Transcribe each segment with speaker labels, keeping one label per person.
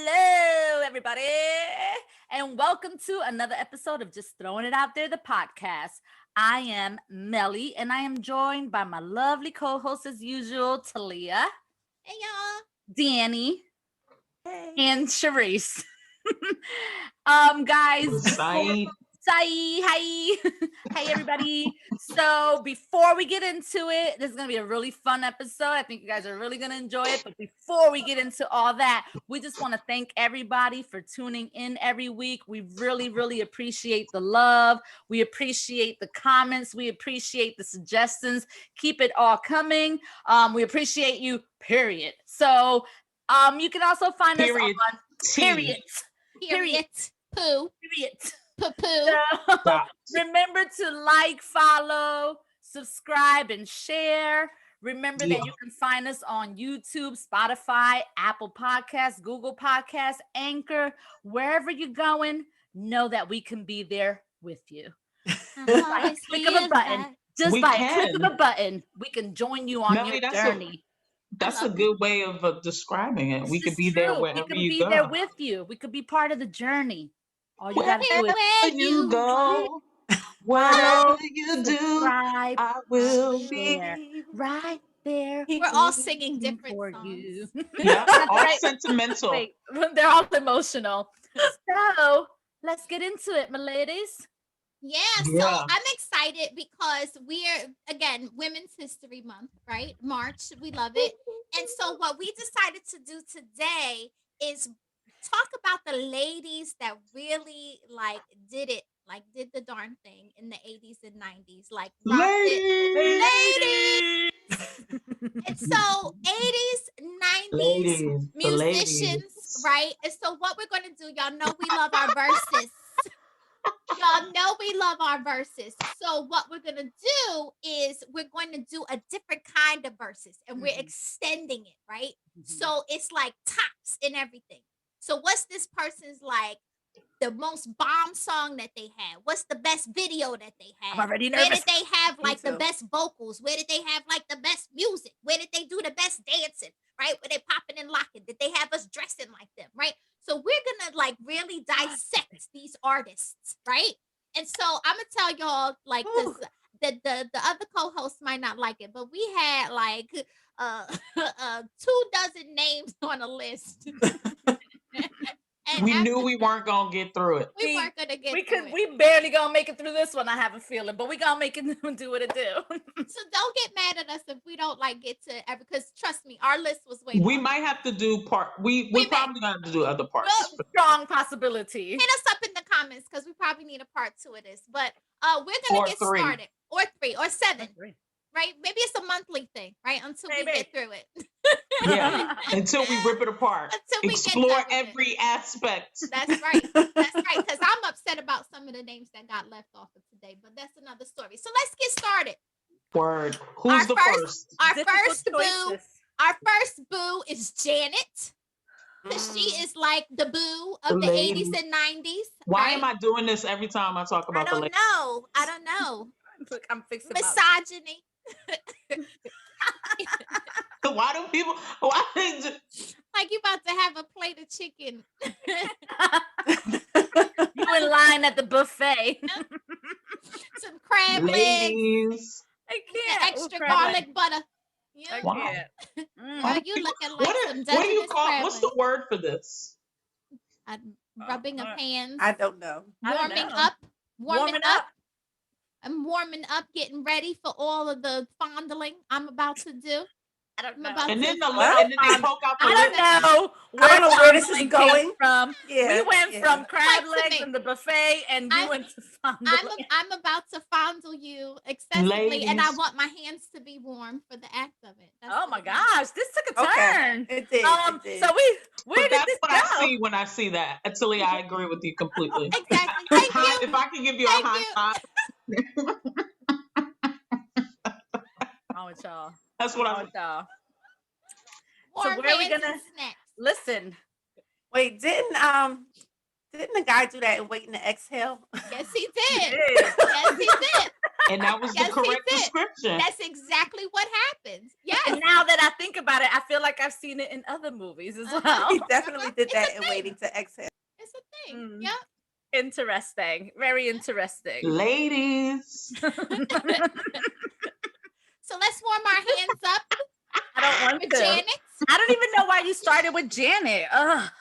Speaker 1: Hello, everybody, and welcome to another episode of Just Throwing It Out There, the podcast. I am Melly, and I am joined by my lovely co-host as usual, Talia.
Speaker 2: Hey, y'all.
Speaker 1: Danny.
Speaker 3: Hey.
Speaker 1: And Sharice. Guys, Sai, hi. Hey, everybody. So before we get into it, this is going to be a really fun episode. I think you guys are really going to enjoy it. But before we get into all that, we just want to thank everybody for tuning in every week. We really, really appreciate the love. We appreciate the comments. We appreciate the suggestions. Keep it all coming. We appreciate you, period. So you can also find us on period.
Speaker 2: Poo.
Speaker 1: Period.
Speaker 2: Poo.
Speaker 1: So, remember to like, follow, subscribe, and share. Remember that you can find us on YouTube, Spotify, Apple Podcasts, Google Podcasts, Anchor, wherever you're going. Know that we can be there with you. By a click of a button. Just by a click of a button, we can join you on your journey.
Speaker 3: That's a good way of describing it. We could be there wherever you go.
Speaker 1: We can be there with you. We could be part of the journey. All you gotta do is
Speaker 3: where you go, whatever you do, I will be
Speaker 1: right there.
Speaker 2: We're all singing different songs.
Speaker 1: You.
Speaker 3: Yeah, all sentimental.
Speaker 1: Wait, they're all emotional. So let's get into it, my ladies.
Speaker 2: Yeah, so I'm excited because we're, again, Women's History Month, right? March, we love it. And so what we decided to do today is talk about the ladies that really did the darn thing in the 80s and 90s, ladies. And so 80s, 90s musicians, right? And so what we're going to do, y'all know we love our verses. Y'all know we love our verses. So what we're going to do is we're going to do a different kind of verses and we're extending it, right? So it's like tops and everything. So what's this person's the most bomb song that they had? What's the best video that they had?
Speaker 1: I'm already nervous.
Speaker 2: Where did they have the best vocals? Where did they have the best music? Where did they do the best dancing? Right? Were they popping and locking? Did they have us dressing like them? Right? So we're gonna really dissect these artists, right? And so I'm gonna tell y'all the other co-hosts might not like it, but we had 24 names on a list.
Speaker 3: And we knew we weren't gonna get through it.
Speaker 2: We weren't gonna get through it.
Speaker 1: We barely gonna make it through this one, I have a feeling, but we gonna make it do what it do.
Speaker 2: So don't get mad at us if we don't get to because trust me, our list was way.
Speaker 3: We might have to do we're probably gonna have to do other parts.
Speaker 1: Strong possibility.
Speaker 2: Hit us up in the comments because we probably need a part 2 of this. But we're gonna get started. Or 3 or 7. Right? Maybe it's a monthly thing, right? Until we get through it.
Speaker 3: Yeah. Until we rip it apart. Explore every aspect.
Speaker 2: That's right. That's right. Because I'm upset about some of the names that got left off of today, but that's another story. So let's get started.
Speaker 3: Word. Who's the first?
Speaker 2: Our first boo is Janet. Because she is the boo of the 80s and 90s.
Speaker 3: Why am I doing this every time I talk about the ladies?
Speaker 2: I don't know.
Speaker 1: Look, I'm fixing
Speaker 2: misogyny.
Speaker 3: Why do people?
Speaker 2: You about to have a plate of chicken?
Speaker 1: You in line at the buffet?
Speaker 2: Some crab legs.
Speaker 1: I can't.
Speaker 2: Extra garlic butter.
Speaker 1: I can't.
Speaker 2: You looking
Speaker 3: what do you call? What's the word for this?
Speaker 2: Rubbing of hands.
Speaker 4: I don't know.
Speaker 2: Warming up. I'm warming up, getting ready for all of the fondling I'm about to do.
Speaker 1: I don't know.
Speaker 3: And then they poke out the
Speaker 1: I don't know.
Speaker 4: I don't know where this is going
Speaker 1: from.
Speaker 4: Yeah,
Speaker 1: we went from crab legs and the buffet, and you went to fondling.
Speaker 2: I'm about to fondle you excessively, and I want my hands to be warm for the act of it.
Speaker 1: Oh my gosh, this took a turn.
Speaker 4: It did. It did.
Speaker 1: So where did this go?
Speaker 3: I see when I see that. Actually, I agree with you completely.
Speaker 2: Exactly. Thank you.
Speaker 3: If I can give you a high five.
Speaker 1: Wrong with y'all.
Speaker 3: That's what I
Speaker 1: y'all.
Speaker 2: So
Speaker 1: where are we gonna listen?
Speaker 4: Wait, didn't the guy do that and waiting to exhale?
Speaker 2: Yes, he did. Yes, he did.
Speaker 3: And that was the
Speaker 2: Yes, he
Speaker 3: correct
Speaker 2: did.
Speaker 3: description.
Speaker 2: That's exactly what happens. Yes.
Speaker 1: And now that I think about it, I feel like I've seen it in other movies as well.
Speaker 4: He definitely did
Speaker 2: It's
Speaker 4: that
Speaker 2: a
Speaker 4: in
Speaker 2: thing.
Speaker 4: Waiting to Exhale.
Speaker 2: It's a thing.
Speaker 1: Mm.
Speaker 2: Yep.
Speaker 1: Interesting. Very interesting.
Speaker 3: Ladies.
Speaker 2: So let's warm our hands up
Speaker 1: I don't want
Speaker 2: for
Speaker 1: to.
Speaker 2: Janet.
Speaker 1: I don't even know why you started with Janet. Ugh.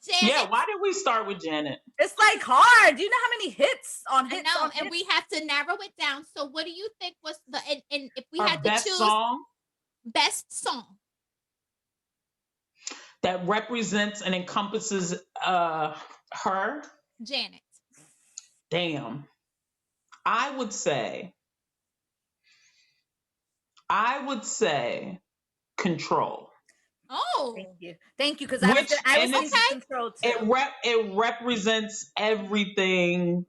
Speaker 2: Janet.
Speaker 3: Yeah, why did we start with Janet?
Speaker 1: It's like hard. Do you know how many hits on
Speaker 2: I
Speaker 1: hits
Speaker 2: know,
Speaker 1: on
Speaker 2: and
Speaker 1: hits?
Speaker 2: we have to narrow it down. So what do you think was the and if we
Speaker 3: Our
Speaker 2: had to
Speaker 3: best
Speaker 2: choose
Speaker 3: song
Speaker 2: best song?
Speaker 3: that represents and encompasses her.
Speaker 2: Janet.
Speaker 3: Damn. I would say Control.
Speaker 2: Oh.
Speaker 1: Thank you, because I was thinking Control too.
Speaker 3: It represents everything.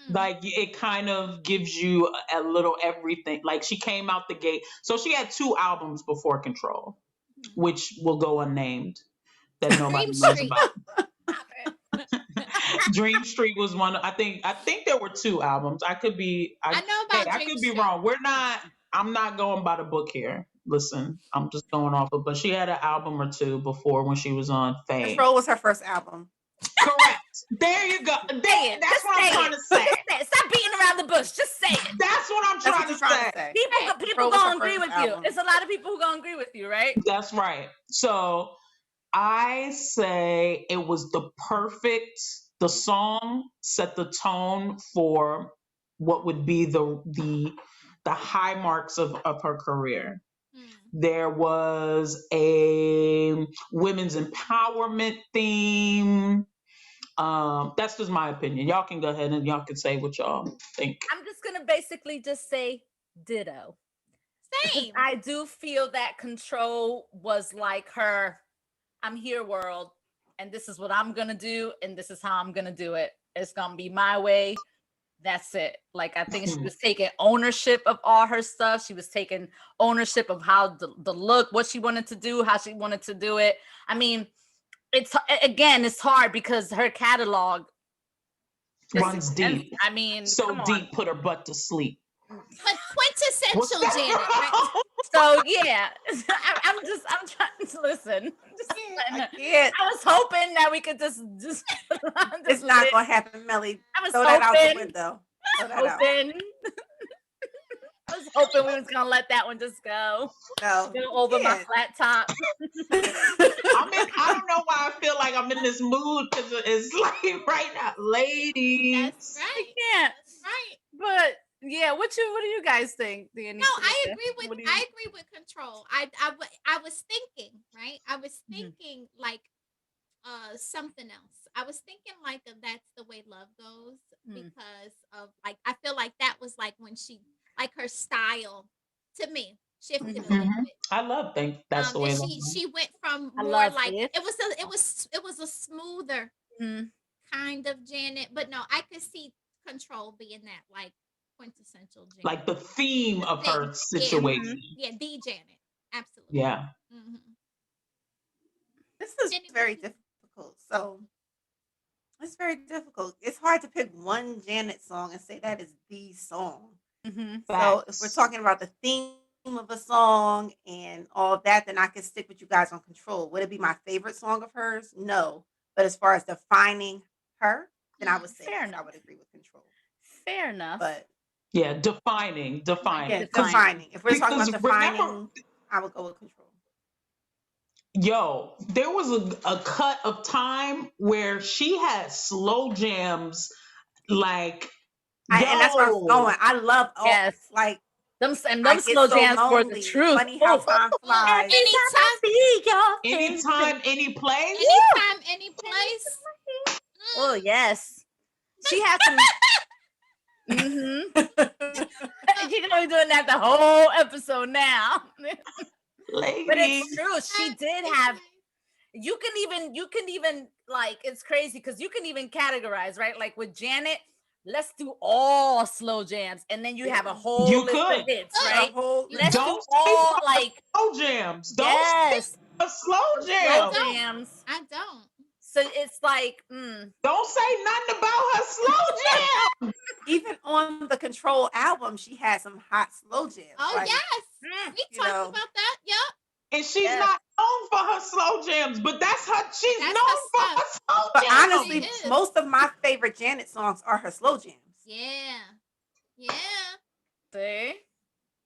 Speaker 3: Like it kind of gives you a little everything. Like she came out the gate. So she had 2 albums before Control, which will go unnamed, that nobody knows about. Dream Street was one. I think there were 2 albums. I could be.
Speaker 2: I know about
Speaker 3: I
Speaker 2: Dream
Speaker 3: could be
Speaker 2: Street.
Speaker 3: wrong. I'm not going by the book here. Listen, I'm just going off of. But she had an album or 2 before when she was on Fame.
Speaker 4: Control was her first album.
Speaker 3: Correct. There you go. That's what I'm trying to say.
Speaker 1: Stop beating around the bush. Just say it.
Speaker 3: That's what I'm trying to say.
Speaker 1: People gonna agree with you. There's a lot of people who gonna agree with you, right?
Speaker 3: That's right. So I say it was the song set the tone for what would be the high marks of her career. There was a women's empowerment theme. That's just my opinion. Y'all can go ahead and y'all can say what y'all think.
Speaker 1: I'm just gonna basically just say ditto.
Speaker 2: Same.
Speaker 1: I do feel that Control was like her, I'm here world, and this is what I'm gonna do, and this is how I'm gonna do it. It's gonna be my way. That's it. Like, I think she was taking ownership of all her stuff. She was taking ownership of how the look, what she wanted to do, how she wanted to do it. I mean, it's hard because her catalog
Speaker 3: runs deep.
Speaker 1: I mean,
Speaker 3: so deep, put her butt to sleep.
Speaker 2: But quintessential Janet, right?
Speaker 1: So yeah, I'm trying to listen. I was hoping that we could just
Speaker 4: it's not gonna happen, Melly.
Speaker 1: Throw
Speaker 4: that out the window.
Speaker 1: I was hoping we was gonna let that one just go.
Speaker 4: No,
Speaker 1: go over my flat top.
Speaker 3: I don't know why I feel like I'm in this mood because it's like right now, ladies.
Speaker 2: That's right.
Speaker 1: Yeah,
Speaker 2: that's right.
Speaker 1: But yeah, what do you guys think?
Speaker 2: No, I agree with Control. I was thinking, right? I was thinking like something else. I was thinking like That's the Way Love Goes, because of like I feel like that was like when she like her style to me shifted a little bit.
Speaker 3: I love That's the Way Love
Speaker 2: Goes. She went from
Speaker 1: I
Speaker 2: more
Speaker 1: love
Speaker 2: like
Speaker 1: it.
Speaker 2: it was a smoother kind of Janet, but no, I could see Control being that like quintessential Janet.
Speaker 3: Like the theme of her situation.
Speaker 2: Yeah, the Janet. Absolutely.
Speaker 3: Yeah.
Speaker 4: This is very difficult. So it's very difficult. It's hard to pick one Janet song and say that is the song. So if we're talking about the theme of a song and all of that, then I could stick with you guys on Control. Would it be my favorite song of hers? No. But as far as defining her, then I would say I would agree with Control.
Speaker 1: Fair enough.
Speaker 3: But yeah, defining.
Speaker 2: Yeah,
Speaker 4: defining. If we're talking about defining, I would go with Control.
Speaker 3: Yo, there was a cut of time where she had slow jams, like,
Speaker 4: and that's where I was going. I love like
Speaker 1: them slow jams were the truth.
Speaker 4: Funny how time flies.
Speaker 3: Anytime, any place.
Speaker 2: Anytime, any place.
Speaker 1: Oh yes, she had some. She's gonna be doing that the whole episode now.
Speaker 3: Lady.
Speaker 1: But it's true. She did have. You can even like, it's crazy because you can even categorize, right? Like with Janet, let's do all slow jams, and then you have a whole list of hits, right? Let's do all like
Speaker 3: slow jams.
Speaker 1: Yes,
Speaker 3: slow jams.
Speaker 2: I don't.
Speaker 1: So it's like,
Speaker 3: Don't say nothing about her slow jam.
Speaker 4: Even on the Control album, she had some hot slow jams.
Speaker 2: Oh,
Speaker 4: like,
Speaker 2: yes. We talked about that. Yep.
Speaker 3: And she's not known for her slow jams, but that's
Speaker 2: She's
Speaker 3: known for her slow
Speaker 4: but
Speaker 3: jams.
Speaker 4: honestly, most of my favorite Janet songs are her slow jams.
Speaker 2: Yeah. Yeah.
Speaker 1: See?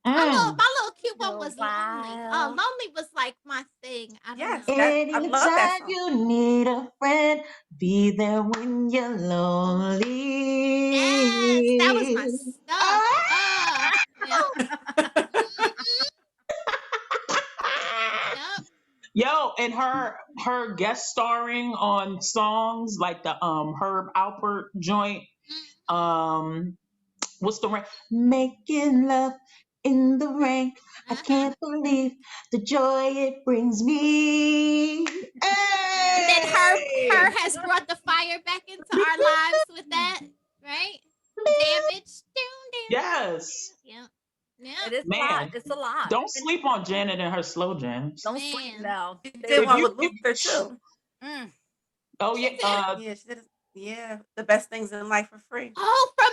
Speaker 2: My little cute one was Lonely. Lonely was like my thing. I don't know.
Speaker 4: I love that song.
Speaker 3: You need a friend, be there when you're lonely.
Speaker 2: Yes, that was my stuff. Yep.
Speaker 3: Yo, and her guest starring on songs like the Herb Alpert joint. What's the rain? Making love in the rain. I can't believe the joy it brings me. Hey!
Speaker 2: And then her has brought the fire back into our lives with that, right? Damage.
Speaker 3: Yes.
Speaker 2: Yeah.
Speaker 1: It is a lot. It's a lot.
Speaker 3: Don't sleep on Janet and her slow jams.
Speaker 1: Don't sleep now.
Speaker 4: She did one with Luther too.
Speaker 3: Oh yeah.
Speaker 4: She did. Yeah, the best things in life for free.
Speaker 2: Oh, from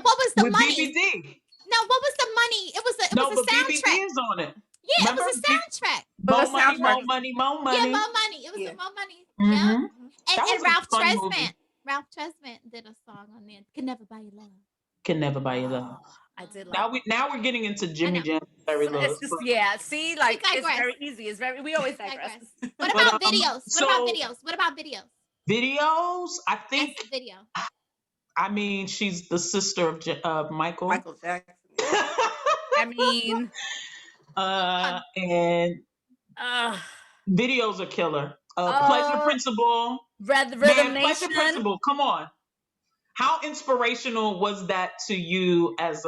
Speaker 2: what was the
Speaker 3: with
Speaker 2: money?
Speaker 3: BBD.
Speaker 2: No, what was the money? It was a soundtrack.
Speaker 3: BBD is on it.
Speaker 2: Yeah,
Speaker 3: Remember?
Speaker 2: it was a soundtrack.
Speaker 3: More money, more money, more money.
Speaker 2: Yeah, more money. It was a more money.
Speaker 3: Mm-hmm.
Speaker 2: Yeah. And Ralph Tresvant. Ralph Tresvant did a song on there. Can Never Buy Your Love.
Speaker 3: Can Never Buy Your Love.
Speaker 1: I did
Speaker 3: now we're getting into Jimmy Jam.
Speaker 1: See, like it's very easy. We always digress.
Speaker 2: What about videos? What about videos?
Speaker 3: Videos, I think.
Speaker 2: That's the video.
Speaker 3: I mean, she's the sister of Michael.
Speaker 4: Michael Jackson.
Speaker 1: I mean,
Speaker 3: and videos are killer. Pleasure Principle.
Speaker 1: Rhythm Nation.
Speaker 3: Pleasure Principle. Come on. How inspirational was that to you as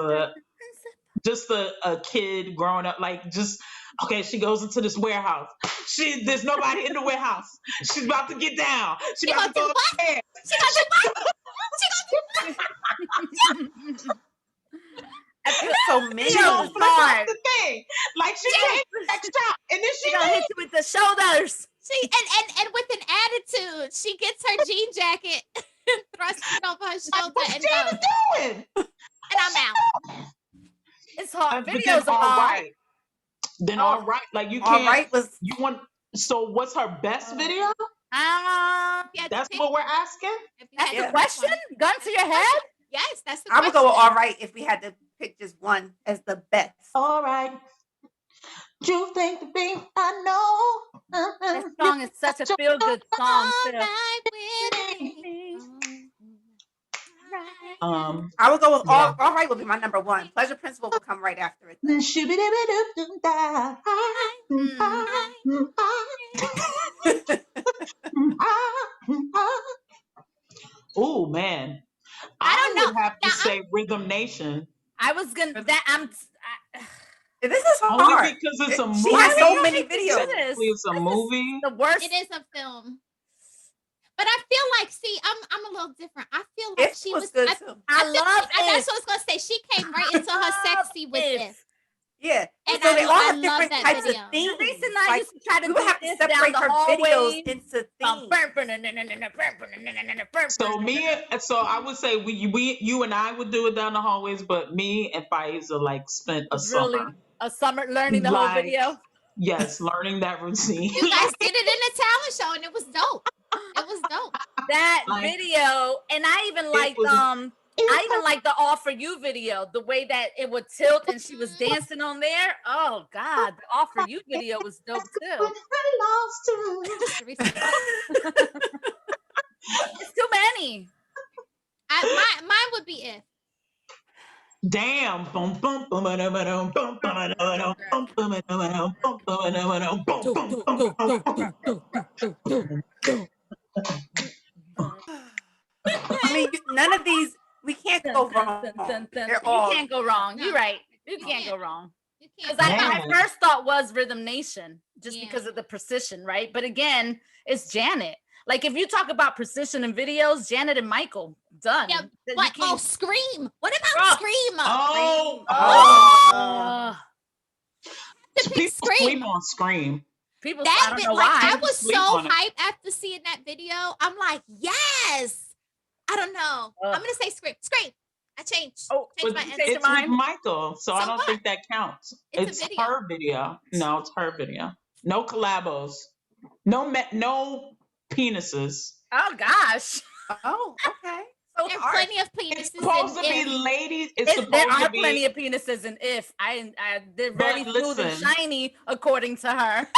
Speaker 3: just a kid growing up? Like, just okay, she goes into this warehouse. There's nobody in the warehouse. She's about to get down. She's about to go upstairs.
Speaker 2: She gonna do what?
Speaker 1: I feel
Speaker 4: so many.
Speaker 3: That's the thing. Like she takes the next shot, and then she
Speaker 1: gonna hit you with the shoulders.
Speaker 2: And with an attitude, she gets her jean jacket and thrusts it over her shoulder and goes.
Speaker 3: Doing?
Speaker 2: And I'm out.
Speaker 1: It's hard.
Speaker 3: But
Speaker 1: Videos are
Speaker 3: all
Speaker 1: hard.
Speaker 3: right. Then all right, like you can't.
Speaker 4: All right was
Speaker 3: you want. So what's her best video? That's what we're asking.
Speaker 1: That's the question. Gun to your head.
Speaker 2: Yes, that's the
Speaker 4: I
Speaker 2: question.
Speaker 4: would go with all right if we had to pick just one as the best.
Speaker 3: All right. You think the beat I know.
Speaker 1: That song is such a feel good song too.
Speaker 4: I would go with all right would be my number one. Pleasure Principle will come right after it.
Speaker 3: Oh man.
Speaker 2: I don't
Speaker 3: would have to say Rhythm Nation.
Speaker 1: I was gonna
Speaker 4: this is hard.
Speaker 3: Only because it's a movie.
Speaker 4: She has so many videos.
Speaker 3: It's a movie.
Speaker 1: The worst.
Speaker 2: It is a film. But I feel like, I'm a little different. I feel like she was
Speaker 4: good too.
Speaker 1: I love it.
Speaker 2: That's what I was gonna say. She came right into her sexy with this.
Speaker 4: Yeah,
Speaker 2: and
Speaker 4: so they all have
Speaker 2: love
Speaker 4: different
Speaker 2: that
Speaker 4: types
Speaker 2: video.
Speaker 4: of themes.
Speaker 1: Lisa and I used to try to
Speaker 4: we would have to separate her videos into themes.
Speaker 3: So I would say you and I would do it down the hallways, but me and Faiza spent a
Speaker 1: summer learning the whole video.
Speaker 3: Yes, learning that routine.
Speaker 2: You guys did it in a talent show, and it was dope. It was dope.
Speaker 1: That video, and I even liked the All For You video, the way that it would tilt and she was dancing on there. Oh God, the All For You video was dope too. It's too many.
Speaker 2: Mine would be If.
Speaker 3: Damn.
Speaker 4: I mean, none of these we can't go wrong.
Speaker 1: You can't go wrong. You're right. You can't go wrong. Because my first thought was Rhythm Nation, just because of the precision, right? But again, it's Janet. Like if you talk about precision in videos, Janet and Michael, done.
Speaker 2: Yeah, but Scream. What about Scream?
Speaker 3: People sleep on Scream.
Speaker 1: People,
Speaker 2: That
Speaker 1: I don't
Speaker 2: bit,
Speaker 1: know
Speaker 2: like,
Speaker 1: why.
Speaker 2: I was
Speaker 3: Sleep
Speaker 2: so
Speaker 3: on it.
Speaker 2: hyped after seeing that video. I'm like, yes. I don't know. I'm gonna say Scream. Scream. I changed.
Speaker 1: Oh,
Speaker 2: Changed
Speaker 3: But
Speaker 2: my
Speaker 1: Change
Speaker 2: answer.
Speaker 1: your
Speaker 3: it's with
Speaker 1: mind?
Speaker 3: Michael, so I
Speaker 2: So
Speaker 3: don't
Speaker 2: what?
Speaker 3: think that counts.
Speaker 2: It's a
Speaker 3: It's
Speaker 2: video.
Speaker 3: her video. No, it's her video. No collabos. No penises.
Speaker 1: Oh gosh.
Speaker 4: Oh, okay.
Speaker 1: So
Speaker 2: There are
Speaker 1: harsh.
Speaker 2: plenty of penises
Speaker 3: It's supposed to be
Speaker 2: in
Speaker 3: ladies. It's
Speaker 1: There
Speaker 3: supposed to
Speaker 1: are
Speaker 3: be.
Speaker 1: plenty of penises in If. They're very
Speaker 3: But
Speaker 1: smooth and
Speaker 3: listen.
Speaker 1: shiny, according to her.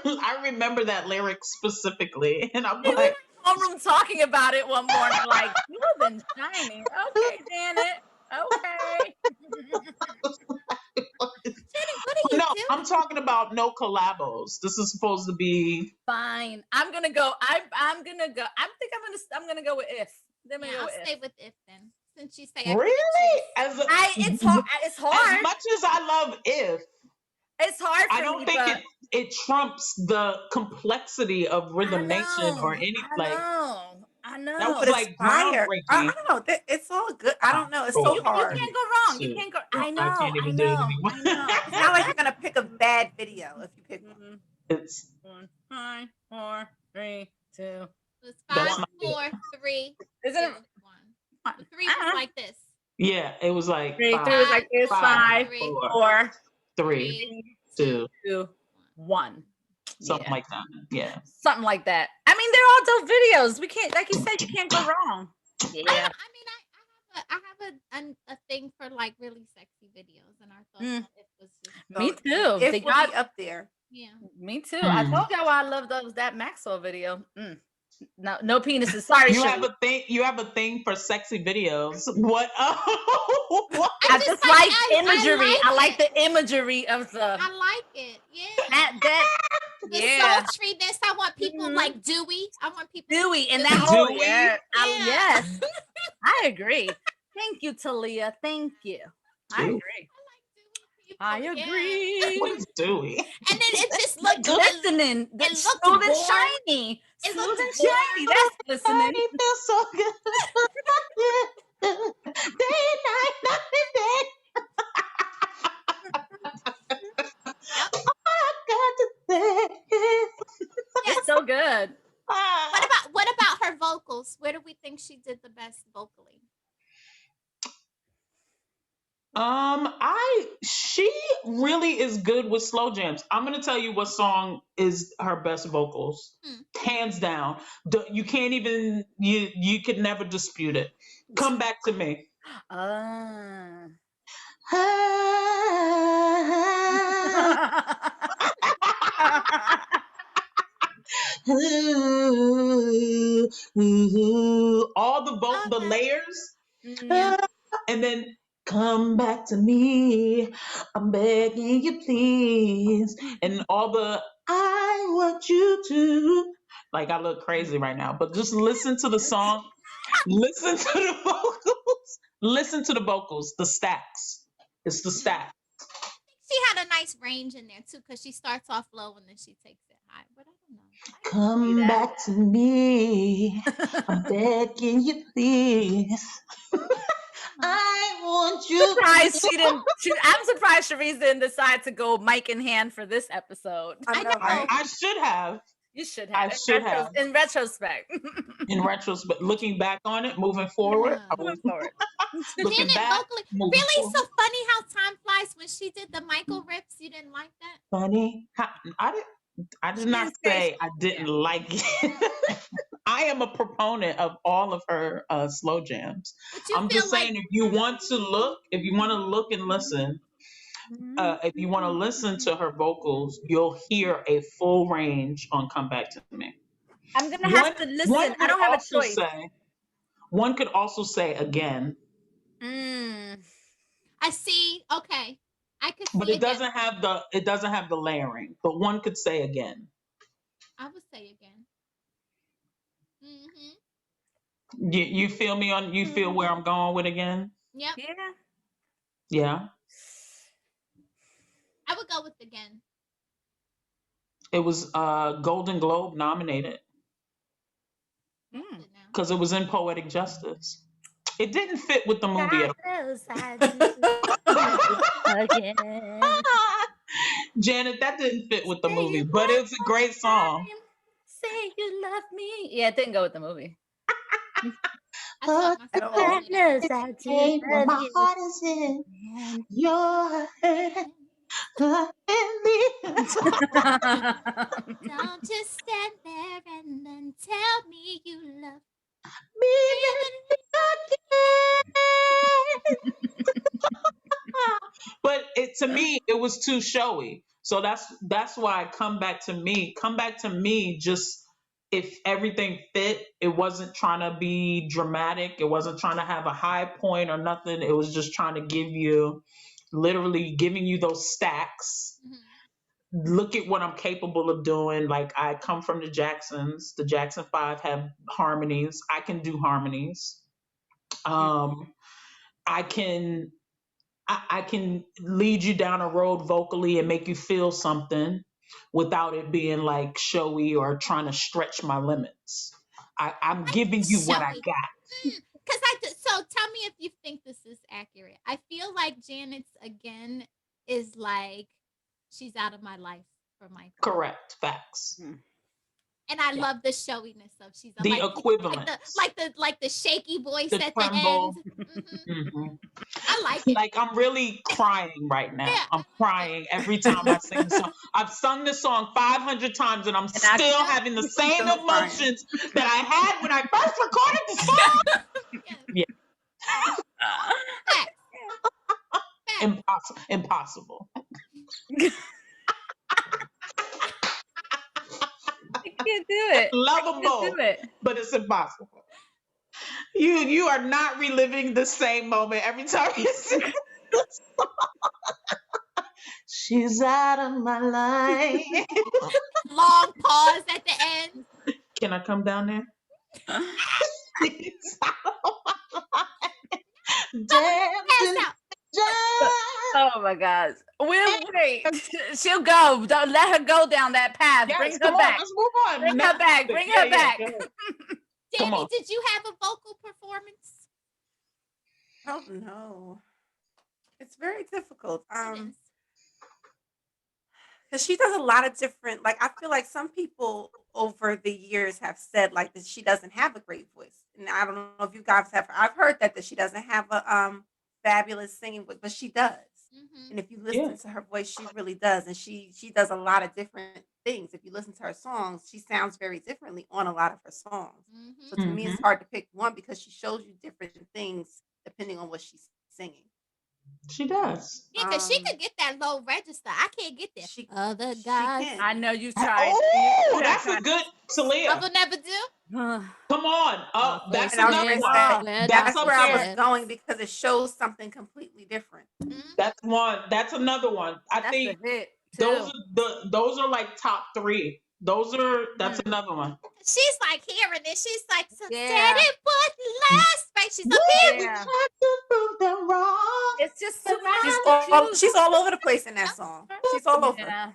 Speaker 3: I remember that lyric specifically, and I'm
Speaker 1: We were in
Speaker 3: like,
Speaker 1: the homeroom talking about it one morning, like smooth and shiny. Okay, Janet. Okay.
Speaker 2: Jenny, what are you
Speaker 3: no,
Speaker 2: doing?
Speaker 3: I'm talking about no collabos. This is supposed to be.
Speaker 1: Fine. I'm gonna go. I'm gonna go. I'm gonna go with If. Then I'm
Speaker 2: Yeah,
Speaker 1: gonna go
Speaker 2: I'll
Speaker 1: with
Speaker 2: stay
Speaker 1: If.
Speaker 2: with If then. Since you say I can't
Speaker 3: Really?
Speaker 2: choose.
Speaker 1: It's hard. It's
Speaker 3: As
Speaker 1: hard.
Speaker 3: much as I love If,
Speaker 1: It's hard for
Speaker 3: I don't
Speaker 1: me,
Speaker 3: think
Speaker 1: but
Speaker 3: it trumps the complexity of Rhythm Nation or any like
Speaker 1: I know.
Speaker 3: that was
Speaker 4: But it's
Speaker 3: like
Speaker 4: fire. I
Speaker 3: groundbreaking.
Speaker 4: don't know. It's all good. I don't know. It's
Speaker 3: Oh,
Speaker 4: so
Speaker 1: You
Speaker 4: hard.
Speaker 1: can't go wrong. You
Speaker 3: shoot.
Speaker 1: can't go.
Speaker 3: I can't even do it anymore.
Speaker 4: It's not like you're gonna pick a bad video if you pick one.
Speaker 3: It's
Speaker 1: 1, 5, 4, 3, 2.
Speaker 2: It's
Speaker 3: That's
Speaker 2: 5,
Speaker 3: not
Speaker 2: 4, 3,
Speaker 1: Isn't
Speaker 2: 2,
Speaker 1: it
Speaker 2: 1. The 3 was like this.
Speaker 3: yeah, it was like
Speaker 1: 3
Speaker 3: five,
Speaker 1: was like this? 5,
Speaker 2: 3,
Speaker 1: 4,
Speaker 3: 3,
Speaker 2: 3,
Speaker 3: 2,
Speaker 1: 2, 1.
Speaker 3: something
Speaker 1: Yeah.
Speaker 3: like that. Yeah.
Speaker 1: Something like that. I mean, they're all dope videos. We can't, like you said, you can't go wrong. Yeah.
Speaker 2: I mean, I have a thing for like really sexy videos, and I thought that it was just
Speaker 1: Me too.
Speaker 4: If
Speaker 1: They
Speaker 4: we'll
Speaker 1: got
Speaker 4: be up there.
Speaker 2: yeah.
Speaker 1: me too. I
Speaker 3: Mm.
Speaker 1: told y'all I love that Maxwell video. No penises. Sorry,
Speaker 3: You
Speaker 1: Shirley.
Speaker 3: have a thing. You have a thing for sexy videos. What? Oh, what?
Speaker 1: I just like imagery. I like
Speaker 2: it.
Speaker 1: the imagery of the
Speaker 2: I like it. Yeah.
Speaker 1: that
Speaker 2: The
Speaker 1: yeah.
Speaker 2: sultriness. I want people like Dewey. I want people
Speaker 1: Dewey and
Speaker 2: Dewey.
Speaker 1: that whole
Speaker 3: Dewey?
Speaker 1: yeah.
Speaker 2: Yeah.
Speaker 1: Yes. I agree. Thank you, Talia. Thank you. I
Speaker 3: Dewey.
Speaker 1: agree.
Speaker 2: I
Speaker 1: I
Speaker 2: like Dewey people.
Speaker 1: agree.
Speaker 3: What is Dewey?
Speaker 2: And then it just looked good.
Speaker 1: Listening.
Speaker 2: It
Speaker 1: Smooth
Speaker 2: looked
Speaker 1: and
Speaker 2: warm.
Speaker 1: shiny.
Speaker 2: It
Speaker 1: Smooth
Speaker 2: looked
Speaker 1: and shiny. That's listening.
Speaker 3: Body feels so good. Day and night, night and day. I got to say.
Speaker 2: Yes.
Speaker 1: So good.
Speaker 2: What about her vocals? Where do we think she did the best vocally?
Speaker 3: She really is good with slow jams. I'm gonna tell you what song is her best vocals, hands down. You can't even you could never dispute it. Come Back to Me. All the layers, and then come back to me, I'm begging you please, and all the I want you to, like, I look crazy right now, but just listen to the song, listen to the vocals, listen to the vocals, the stacks. It's the stack.
Speaker 2: She had a nice range in there too, because she starts off low and then she takes it high. But I don't know.
Speaker 3: Come back to me, I'm begging you please. I want you.
Speaker 1: Surprised she didn't. I'm surprised Sharice didn't decide to go mic in hand for this episode.
Speaker 3: I should have.
Speaker 1: You should have.
Speaker 3: I should have.
Speaker 1: In retrospect.
Speaker 3: In retrospect, looking back on it, moving forward.
Speaker 1: Moving forward.
Speaker 3: Looking
Speaker 2: Janet
Speaker 3: back,
Speaker 2: vocally,
Speaker 3: moving
Speaker 2: really
Speaker 3: forward.
Speaker 2: so funny how time flies. When she did the Michael rips, you didn't like that?
Speaker 3: Funny. I did not say I didn't like it. I am a proponent of all of her slow jams. I'm just saying, if you want to look and listen, if you want to listen to her vocals, you'll hear a full range on Come Back to Me.
Speaker 1: I'm going to have to listen. I don't have a choice.
Speaker 3: One could also say Again.
Speaker 2: I see. Okay. I could see
Speaker 3: But it
Speaker 2: Again.
Speaker 3: doesn't have the layering. But one could say Again.
Speaker 2: I would say Again.
Speaker 3: You feel me on? You feel where I'm going with Again?
Speaker 2: Yep.
Speaker 3: Yeah.
Speaker 2: I would go with Again.
Speaker 3: It was Golden Globe nominated because it was in Poetic Justice. It didn't fit with the movie at all.
Speaker 1: again.
Speaker 3: Janet, that didn't fit with the
Speaker 1: Say
Speaker 3: movie,
Speaker 1: it
Speaker 3: but
Speaker 1: one
Speaker 3: it's a great song.
Speaker 1: time. Say you love me. Yeah, it didn't go with the movie.
Speaker 2: I taught
Speaker 4: I
Speaker 2: myself
Speaker 4: don't.
Speaker 2: how to do that.
Speaker 1: I do
Speaker 3: Where
Speaker 1: love
Speaker 3: my
Speaker 1: you.
Speaker 3: heart is in
Speaker 1: And-
Speaker 3: your hand. Me.
Speaker 2: Don't just stand there and then tell me you love
Speaker 3: But to me, it was too showy. So that's why come back to me. Come back to me. Just if everything fit, it wasn't trying to be dramatic. It wasn't trying to have a high point or nothing. It was just trying to give you, literally giving you those stacks. Look at what I'm capable of doing. Like, I come from the Jacksons. The Jackson 5 have harmonies. I can do harmonies. I can lead you down a road vocally and make you feel something without it being like showy or trying to stretch my limits. I'm giving you what I got.
Speaker 2: So tell me if you think this is accurate. I feel like Janet's again is like she's out of my life for Michael.
Speaker 3: Correct. Facts.
Speaker 2: And I love the showiness of she's
Speaker 3: the
Speaker 2: like,
Speaker 3: equivalent,
Speaker 2: like the shaky voice
Speaker 3: the
Speaker 2: at
Speaker 3: tremble.
Speaker 2: the end. I like it.
Speaker 3: Like, I'm really crying right now.
Speaker 2: Yeah.
Speaker 3: I'm crying every time I sing the song. I've sung this song 500 times and I'm still having the same emotions that I had when I first recorded the song. Yeah. Impossible.
Speaker 1: I can't do it.
Speaker 3: Lovable, but it's impossible. You are not reliving the same moment every time you sing this song. She's out of my life.
Speaker 2: Long pause at the end.
Speaker 3: Can I come down there? She's out of my life.
Speaker 1: Oh my gosh. We'll wait. She'll go. Don't let her go down that path.
Speaker 3: Yes,
Speaker 1: Bring her
Speaker 3: come
Speaker 1: back.
Speaker 3: on, let's move on.
Speaker 1: Bring her back. Bring her back.
Speaker 2: Danny, did you have a vocal performance?
Speaker 4: Oh no. It's very difficult. Because she does a lot of different, like, I feel like some people over the years have said like that she doesn't have a great voice. And I don't know if you guys have, I've heard that she doesn't have a fabulous singing voice, but she does. And if you listen to her voice, she really does. And she does a lot of different things. If you listen to her songs, she sounds very differently on a lot of her songs. So to me, it's hard to pick one because she shows you different things depending on what she's singing.
Speaker 3: She does.
Speaker 2: Yeah, because she could get that low register. I can't get that. Other guys.
Speaker 1: I know you tried.
Speaker 3: Oh, that's a good Talia.
Speaker 2: I will never do.
Speaker 3: Come on. Oh, that's another one.
Speaker 4: That's where I was going because it shows something completely different.
Speaker 3: That's one. That's another one. I think those are like top 3. That's another one.
Speaker 2: She's like hearing it. She's like, so said it would last. Right? She's up here.
Speaker 1: It's just too much.
Speaker 4: She's all over the place in that song. She's all over.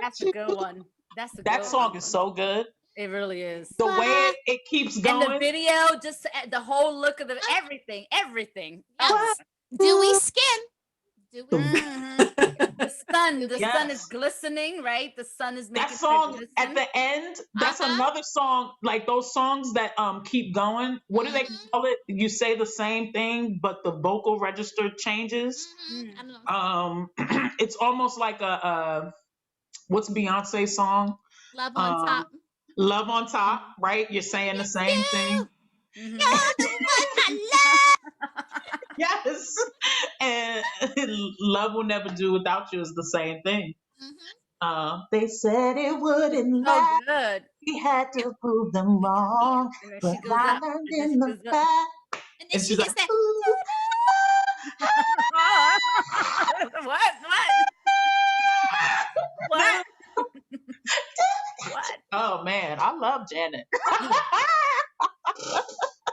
Speaker 1: That's a good one.
Speaker 3: That song is so good.
Speaker 1: It really is.
Speaker 3: The way it keeps going.
Speaker 1: And the video, just the whole look of everything.
Speaker 2: Dewy skin.
Speaker 1: The sun is glistening, right? The sun is making
Speaker 3: that song at the end. That's another song, like those songs that keep going. What do they call it? You say the same thing, but the vocal register changes. It's almost like a what's Beyonce's song?
Speaker 2: Love on Top.
Speaker 3: Love on Top, right? You're saying the same thing.
Speaker 2: You're the one I love.
Speaker 3: Yes. And Love Will Never Do Without You is the same thing. They said it wouldn't last.
Speaker 1: Good.
Speaker 3: We had to prove them wrong. But I learned in the past.
Speaker 2: And then she gets that.
Speaker 1: What?
Speaker 3: Oh man, I love Janet.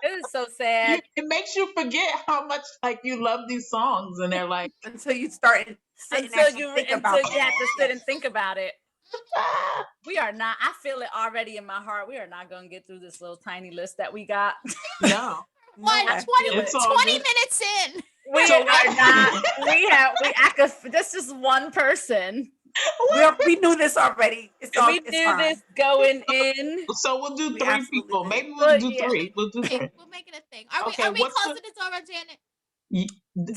Speaker 1: It is so sad.
Speaker 3: It makes you forget how much like you love these songs, and they're like
Speaker 4: until you start
Speaker 1: until you have to sit and think about it. We are not. I feel it already in my heart. We are not going to get through this little tiny list that we got.
Speaker 3: No.
Speaker 2: 20 minutes in.
Speaker 1: We
Speaker 3: So
Speaker 1: are not. This is one person.
Speaker 4: We knew this already. It's
Speaker 1: We
Speaker 4: it's
Speaker 1: knew
Speaker 4: fine.
Speaker 1: this going in.
Speaker 3: So we'll do
Speaker 4: We
Speaker 3: 3
Speaker 4: absolutely
Speaker 3: people.
Speaker 4: did.
Speaker 3: Maybe we'll
Speaker 1: But
Speaker 3: do
Speaker 1: yeah.
Speaker 3: 3. We'll do
Speaker 2: Okay,
Speaker 3: 3.
Speaker 2: we'll make it a thing. Are
Speaker 3: Okay,
Speaker 2: we
Speaker 3: what's
Speaker 2: closing the door on Janet?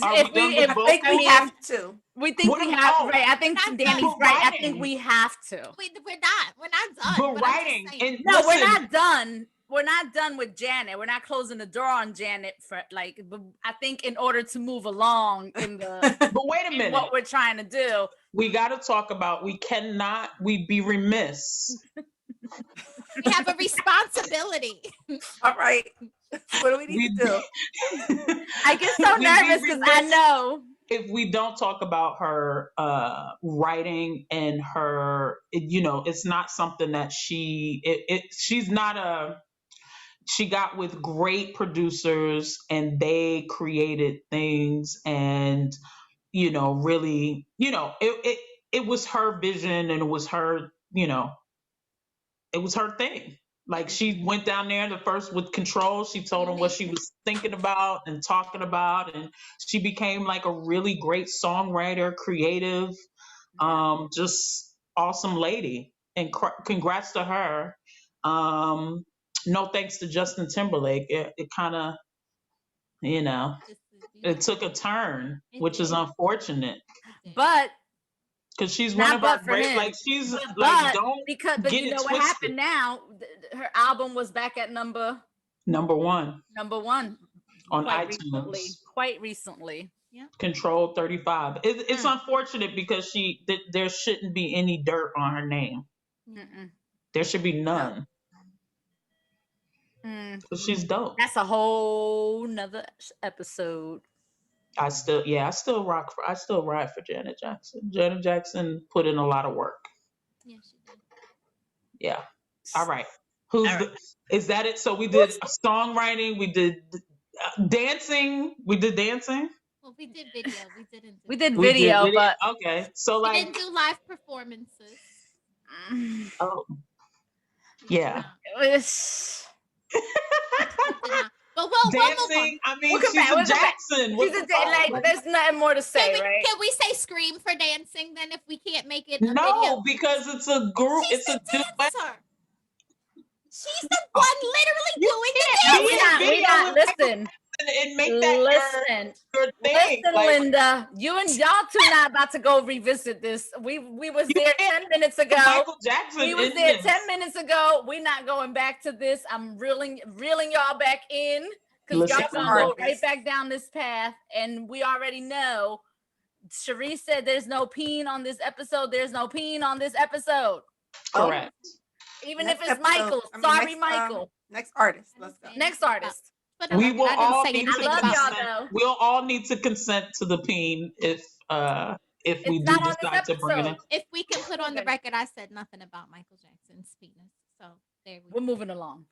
Speaker 3: Are we done with
Speaker 1: I
Speaker 3: both?
Speaker 1: think
Speaker 4: We
Speaker 1: we
Speaker 4: have to.
Speaker 1: We think
Speaker 3: What
Speaker 1: we
Speaker 3: am-
Speaker 1: have
Speaker 3: oh,
Speaker 1: right. I think
Speaker 2: Not
Speaker 1: Danny's
Speaker 2: done.
Speaker 1: right. I
Speaker 3: Writing.
Speaker 1: think we have to.
Speaker 2: We're not. We're not done.
Speaker 3: But
Speaker 2: But I'm
Speaker 3: writing
Speaker 2: just saying.
Speaker 3: and
Speaker 1: No, we're
Speaker 3: listen,
Speaker 1: not done. We're not done with Janet. We're not closing the door on Janet for like. But I think in order to move along in the
Speaker 3: but wait a
Speaker 1: in
Speaker 3: minute.
Speaker 1: what we're trying to do,
Speaker 3: We got to talk about. We'd be remiss.
Speaker 2: We have a responsibility.
Speaker 4: All right. What do we need to do?
Speaker 1: I get so
Speaker 3: We'd be
Speaker 1: nervous because I
Speaker 3: remiss
Speaker 1: know.
Speaker 3: if we don't talk about her writing and her, it's not something that she's not she got with great producers and they created things and really it was her vision and it was her it was her thing. Like she went down there the first with Control. She told him what she was thinking about and talking about, and she became like a really great songwriter, creative, just awesome lady. And congrats to her. No thanks to Justin Timberlake. It kind of, it took a turn, which is unfortunate.
Speaker 1: But
Speaker 3: because she's one
Speaker 1: not
Speaker 3: of our
Speaker 1: but for
Speaker 3: great,
Speaker 1: him.
Speaker 3: like she's
Speaker 1: But
Speaker 3: like don't
Speaker 1: but
Speaker 3: get
Speaker 1: you
Speaker 3: it
Speaker 1: know what
Speaker 3: twisted.
Speaker 1: happened now? Her album was back at number
Speaker 3: one
Speaker 1: on
Speaker 3: iTunes.
Speaker 1: Quite recently.
Speaker 2: Yeah.
Speaker 3: Control 35. It's unfortunate because there shouldn't be any dirt on her name.
Speaker 1: Mm-mm.
Speaker 3: There should be none. But she's dope.
Speaker 1: That's a whole nother episode.
Speaker 3: I still ride for Janet Jackson. Janet Jackson put in a lot of work.
Speaker 2: Yeah, she did.
Speaker 3: Yeah. All right. Is that it? So we did songwriting, we did dancing. We did dancing.
Speaker 2: Well, we did video.
Speaker 1: We did video, but
Speaker 3: okay. So
Speaker 2: we
Speaker 3: like
Speaker 2: didn't do live performances.
Speaker 3: Oh. Yeah.
Speaker 2: But we'll
Speaker 3: dancing. I mean, she's a Jackson.
Speaker 1: There's nothing more to say, right?
Speaker 2: Can we say scream for dancing then if we can't make it?
Speaker 3: No, because it's a group. It's a duet.
Speaker 2: She's the one literally doing the dancing.
Speaker 1: We not listen.
Speaker 3: And make that your thing.
Speaker 1: Listen, Linda, you and y'all two not about to go revisit this. We was there 10 minutes ago.
Speaker 3: Michael Jackson.
Speaker 1: We was there 10 minutes ago. We're not going back to this. I'm reeling y'all back in because y'all gonna go right back down this path. And we already know. Cherie said there's no peen on this episode. There's no peen on this episode.
Speaker 3: Correct.
Speaker 1: Even if it's Michael. Sorry, Michael.
Speaker 4: Next artist. Let's go.
Speaker 1: Next artist.
Speaker 3: We will all need to consent. We'll all need to consent to the peen if we do decide to bring it in.
Speaker 2: If we can put on the record, I said nothing about Michael Jackson's penis. So there we go.
Speaker 1: We're moving along.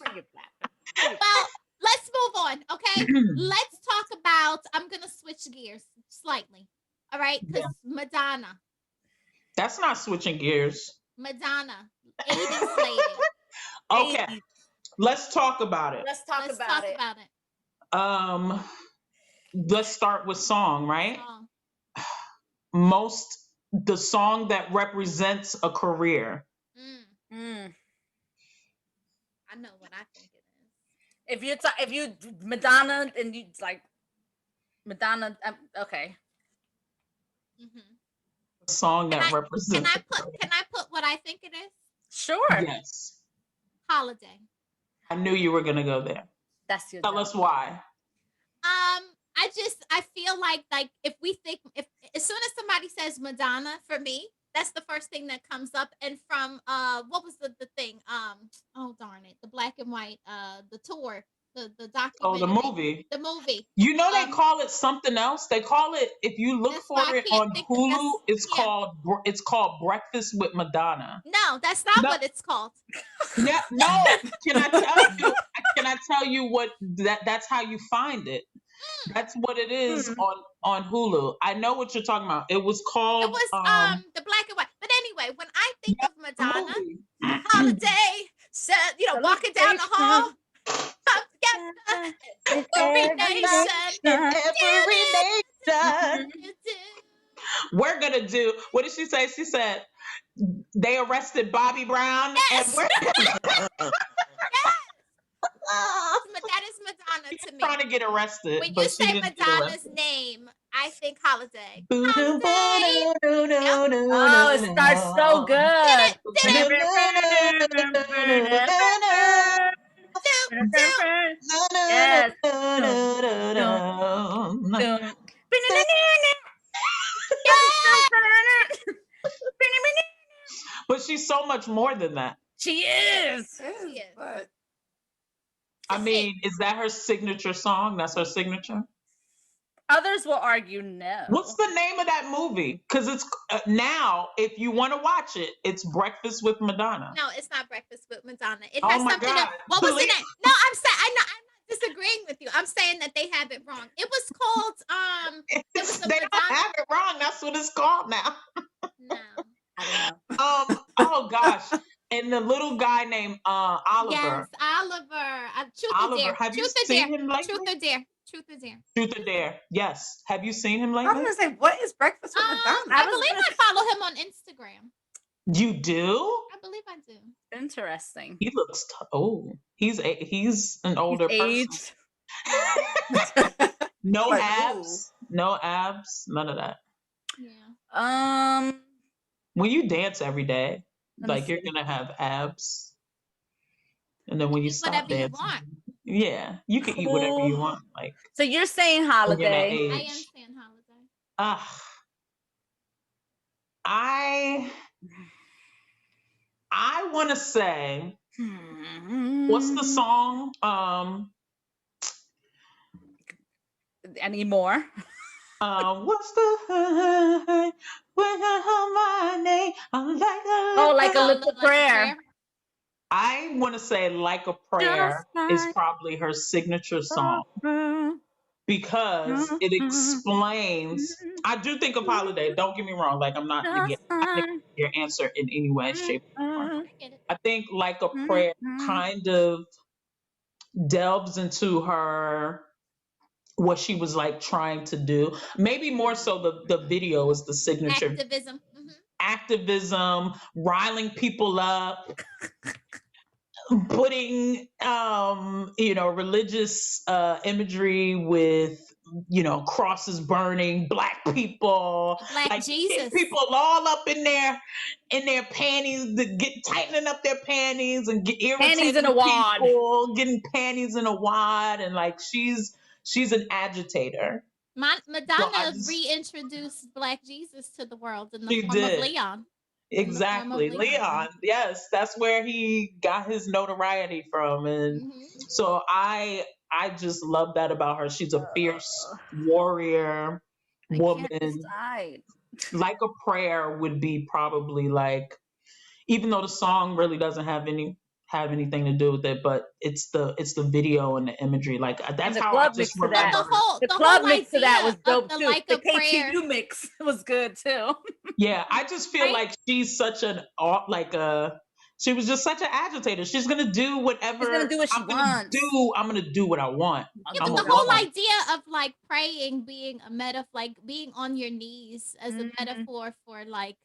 Speaker 2: Well, let's move on, okay? Let's talk about, I'm going to switch gears slightly, all right? Because Madonna.
Speaker 3: That's not switching gears.
Speaker 2: Madonna, 80s lady.
Speaker 3: Okay, let's talk about it.
Speaker 1: Let's talk about it.
Speaker 3: Let's start with song, right? The song that represents a career.
Speaker 2: I know what I think it is.
Speaker 1: If you Madonna and you like Madonna, okay.
Speaker 3: A song that represents.
Speaker 2: Can I put what I think it is?
Speaker 1: Sure.
Speaker 3: Yes.
Speaker 2: Holiday.
Speaker 3: I knew you were gonna go there.
Speaker 1: That's your.
Speaker 3: Tell us why.
Speaker 2: I feel like if as soon as somebody says Madonna, for me, that's the first thing that comes up. And from what was the thing? Oh darn it, the black and white, the tour, the documentary.
Speaker 3: Oh, the movie.
Speaker 2: The movie.
Speaker 3: You know they call it something else. They call it, if you look for it on Hulu, it's called Breakfast with Madonna.
Speaker 2: No, that's not what it's called.
Speaker 3: No, can I tell you what that's how you find it. That's what it is on Hulu. I know what you're talking about. It was called.
Speaker 2: It was the black and white. But anyway, when I think of Madonna, Holiday, walking down the hall, come Every nation.
Speaker 3: Every nation.
Speaker 2: You
Speaker 3: We're gonna do. What did she say? She said they arrested Bobby Brown, and
Speaker 2: Yes.
Speaker 3: we're
Speaker 2: That is Madonna to me.
Speaker 3: trying to get arrested.
Speaker 2: When you
Speaker 3: but she
Speaker 2: say
Speaker 3: didn't get
Speaker 2: Madonna's
Speaker 3: arrested.
Speaker 2: name, I think Holiday.
Speaker 1: Oh,
Speaker 3: Oh,
Speaker 1: it starts so good. Yes.
Speaker 3: But she's so much more than that.
Speaker 1: She is.
Speaker 2: She is.
Speaker 4: But
Speaker 3: I mean, is that her signature song? That's her signature?
Speaker 1: Others will argue no.
Speaker 3: What's the name of that movie? Because it's now, if you want to watch it, it's Breakfast with Madonna.
Speaker 2: No, it's not Breakfast with Madonna. It
Speaker 3: Oh
Speaker 2: has
Speaker 3: my
Speaker 2: something
Speaker 3: God.
Speaker 2: to. What was the
Speaker 3: Please.
Speaker 2: name? No, I'm saying I'm not disagreeing with you. I'm saying that they have it wrong. It was called It was the
Speaker 3: They don't
Speaker 2: Madonna.
Speaker 3: have it wrong. That's what it's called now.
Speaker 2: No.
Speaker 1: I don't know.
Speaker 3: Oh gosh. And the little guy named Oliver.
Speaker 2: Yes, Oliver. Truth or
Speaker 3: Oliver,
Speaker 2: Dare.
Speaker 3: have you
Speaker 2: Truth or
Speaker 3: seen
Speaker 2: Dare.
Speaker 3: him lately?
Speaker 2: Truth or Dare. Truth or Dare.
Speaker 3: Truth or Dare. Yes. Have you seen him
Speaker 4: I was
Speaker 3: lately?
Speaker 4: gonna say, what is Breakfast with Madonna?
Speaker 2: I believe I follow him on Instagram.
Speaker 3: You do?
Speaker 2: I believe I do.
Speaker 1: Interesting.
Speaker 3: He looks he's an older person.
Speaker 1: Aged.
Speaker 3: No
Speaker 4: Like,
Speaker 3: abs. No abs. None of that.
Speaker 2: Yeah.
Speaker 3: When you dance every day,
Speaker 1: Let me
Speaker 3: like you're
Speaker 1: see.
Speaker 3: gonna have abs. And then when you
Speaker 2: Eat
Speaker 3: stop
Speaker 2: whatever you
Speaker 3: dancing,
Speaker 2: want.
Speaker 3: yeah, you can eat whatever you
Speaker 1: Cool.
Speaker 3: want. Like
Speaker 1: So you're saying
Speaker 3: when you're that
Speaker 1: Holiday.
Speaker 2: I am
Speaker 3: age.
Speaker 2: saying Holiday.
Speaker 3: I want to say, what's the song?
Speaker 1: Any more?
Speaker 3: What's the when I call my name? I'm like
Speaker 1: Oh, like a little prayer.
Speaker 3: I want to say "Like a Prayer" is probably her signature song because it explains. I do think of Holiday. Don't get me wrong. Like I'm not negating your answer in any way, shape, or form.
Speaker 2: I get it.
Speaker 3: I think "Like a Prayer" kind of delves into her what she was like trying to do. Maybe more so the video is the signature.
Speaker 2: Activism.
Speaker 3: Activism, riling people up, putting religious imagery with crosses burning, black people,
Speaker 2: Black
Speaker 3: like
Speaker 2: Jesus.
Speaker 3: people all up in their panties, tightening up their panties and irritating
Speaker 1: Panties in a wad.
Speaker 3: people, getting panties in a wad, and like she's an agitator.
Speaker 2: Madonna reintroduced Black Jesus to the world in the form of Leon.
Speaker 3: Exactly. Leon. Yes, that's where he got his notoriety from. And so I just love that about her. She's a fierce warrior woman. Like a Prayer would be probably like, even though the song really doesn't have anything to do with it, but it's the video and the imagery. Like that's how I just remember.
Speaker 1: The club mix to that was dope too.
Speaker 2: Like
Speaker 1: the
Speaker 2: a Prayer
Speaker 1: KTU mix was good too.
Speaker 3: Yeah, I just feel like she's such she was just such an agitator. She's gonna do whatever.
Speaker 1: She's gonna do what she wants.
Speaker 3: I'm gonna do what I want.
Speaker 2: Yeah, but the whole idea of like praying being a metaphor, like being on your knees as a metaphor for like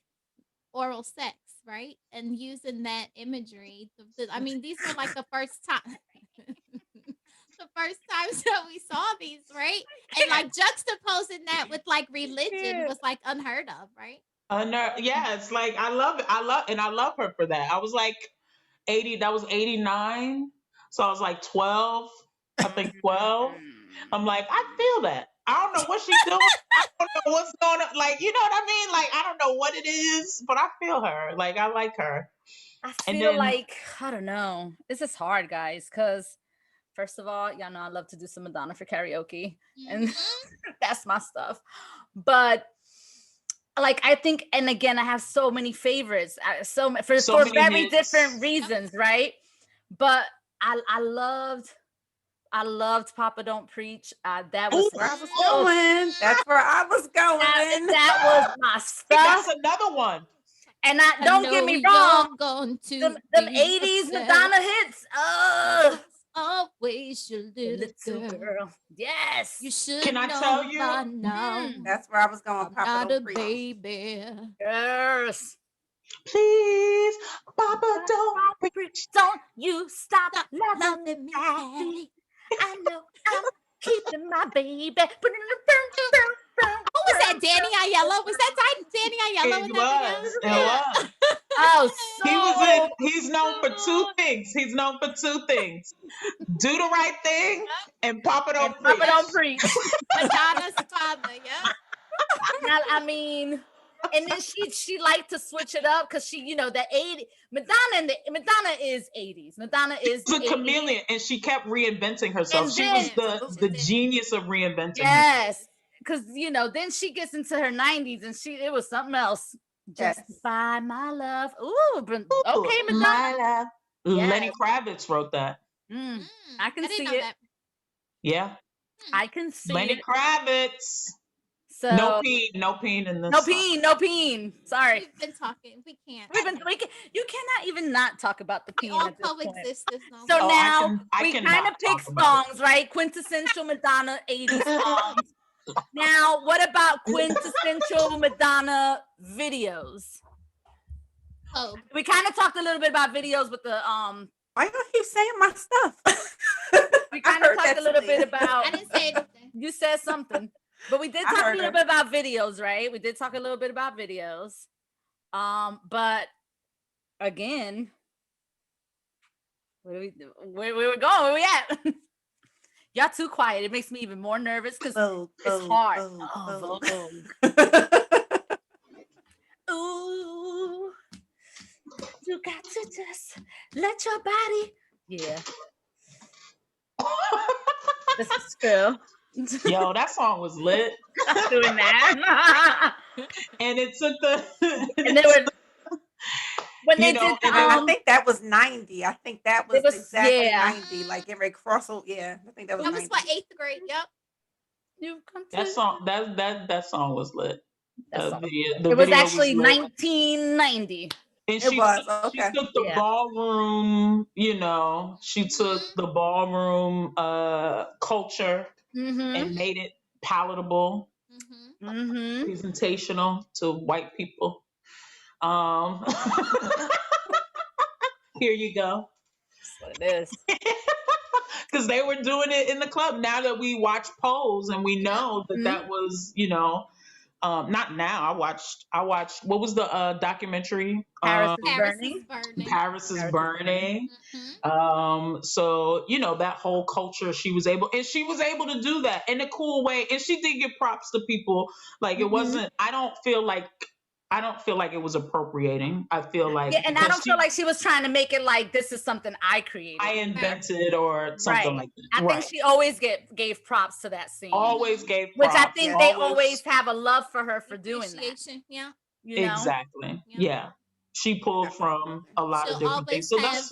Speaker 2: oral sex, right? And using that imagery. I mean, these were like the first time. The first times that we saw these, right? And like juxtaposing that with like religion was like unheard of, right?
Speaker 3: Yeah, it's like I love her for that. I was like 80, that was 89. So I was like 12, I think 12. I'm like, I feel that. I don't know what she's doing. I don't know what's going on. Like, you know what I mean? Like, I don't know what it is, but I feel her. Like, I like her.
Speaker 1: I feel like, I don't know. This is hard, guys, because first of all, y'all know I love to do some Madonna for karaoke. And that's my stuff. But like, I think, and again, I have so many favorites, for very different reasons, right? But I loved Papa Don't Preach. That was where I was
Speaker 4: going. That's where I was going.
Speaker 1: That was my stuff.
Speaker 3: That's another one.
Speaker 1: And don't get me wrong,
Speaker 2: Going to
Speaker 1: them 80s Madonna hits.
Speaker 2: always your little girl.
Speaker 1: Yes.
Speaker 2: You should
Speaker 3: Can I
Speaker 2: know
Speaker 3: tell you?
Speaker 2: by now.
Speaker 4: That's where I was going.
Speaker 2: I'm
Speaker 4: Papa
Speaker 2: not a
Speaker 4: don't preach.
Speaker 2: baby.
Speaker 1: Yes.
Speaker 3: Please, Papa, don't preach.
Speaker 1: Don't you stop
Speaker 2: Stop
Speaker 1: loving
Speaker 2: loving me,
Speaker 1: Daddy.
Speaker 2: Daddy.
Speaker 1: I know I'm keeping my baby.
Speaker 2: Who was that? Danny Aiello? Was that Danny Aiello in that
Speaker 3: It
Speaker 2: video?
Speaker 3: was.
Speaker 1: Oh,
Speaker 3: He's known for two things. He's known for two things. Do the right thing and Papa don't preach.
Speaker 1: Papa don't preach.
Speaker 2: Madonna's father, yeah.
Speaker 1: Now, I mean, and then she liked to switch it up because she, you know, that 80 Madonna is 80s. Madonna is
Speaker 3: She's a
Speaker 1: 80s.
Speaker 3: chameleon, and she kept reinventing herself.
Speaker 1: And
Speaker 3: She
Speaker 1: then-
Speaker 3: was the genius of reinventing.
Speaker 1: Yes, because you know, then she gets into her 90s and it was something else.
Speaker 4: Yes.
Speaker 1: Justify my love. Ooh, okay, Madonna.
Speaker 3: My love.
Speaker 1: Yes.
Speaker 3: Lenny Kravitz wrote that.
Speaker 1: I can
Speaker 2: didn't
Speaker 1: see
Speaker 2: know
Speaker 1: it.
Speaker 2: that.
Speaker 3: Yeah,
Speaker 1: I can see
Speaker 3: Lenny
Speaker 1: it.
Speaker 3: Kravitz.
Speaker 1: So
Speaker 3: No peen in this.
Speaker 1: no peen. Sorry.
Speaker 2: We've been talking. We can't.
Speaker 1: You cannot even not talk about the
Speaker 2: We
Speaker 1: peen
Speaker 2: all
Speaker 1: at this point.
Speaker 2: coexist. There's no
Speaker 1: So
Speaker 3: Oh,
Speaker 1: now
Speaker 3: I
Speaker 1: we
Speaker 3: cannot
Speaker 1: kind of pick
Speaker 3: talk about
Speaker 1: songs, right? Quintessential Madonna 80s songs. Now, what about quintessential Madonna videos?
Speaker 2: Oh,
Speaker 1: We kind of talked a little bit about videos with the
Speaker 4: Why you keep saying my stuff?
Speaker 1: we
Speaker 4: I
Speaker 1: kind of
Speaker 4: heard
Speaker 1: talked
Speaker 4: that
Speaker 1: a little
Speaker 4: today.
Speaker 1: bit about
Speaker 2: I didn't say anything.
Speaker 1: you said something. But we did
Speaker 4: I
Speaker 1: talk a
Speaker 4: heard
Speaker 1: little
Speaker 4: it.
Speaker 1: bit about videos, right? We did talk a little bit about videos. But again, where we going? Where we at? Y'all too quiet. It makes me even more nervous because it's hard. Ooh, you got to just let your body. Yeah. This is true.
Speaker 3: Yo, that song was lit.
Speaker 1: I'm doing that.
Speaker 3: And it took the
Speaker 1: And they were when they did the,
Speaker 4: and I think that was 90. I think that was, exactly
Speaker 1: yeah.
Speaker 4: 90. Like every crossel, yeah. I think that was
Speaker 2: That
Speaker 4: 90.
Speaker 2: was what, 8th grade? Yep.
Speaker 1: You've come to
Speaker 3: that song was lit.
Speaker 1: That
Speaker 3: The
Speaker 1: it was
Speaker 3: video
Speaker 1: actually
Speaker 3: lit.
Speaker 1: 1990.
Speaker 3: And
Speaker 4: It was
Speaker 3: she
Speaker 4: okay.
Speaker 3: took the ballroom, you know, she took the ballroom culture and made it palatable, presentational to white people. Here you go.
Speaker 1: That's what it is.
Speaker 3: Because they were doing it in the club. Now that we watch Pose and we know that that was, you know, not now. I watched what was the documentary?
Speaker 1: Paris
Speaker 3: is Burning. So you know that whole culture she was able to do that in a cool way, and she did give props to people. Like it wasn't. I don't feel like it was appropriating. I feel like
Speaker 1: and I don't feel like she was trying to make it like this is something I created,
Speaker 3: I invented or something like that.
Speaker 1: I think she always gave props to that scene.
Speaker 3: Always gave
Speaker 1: props. Which I think they always have a love for her for doing that.
Speaker 2: Yeah.
Speaker 1: You know?
Speaker 3: Exactly. Yeah. She pulled from a lot of different things. So that's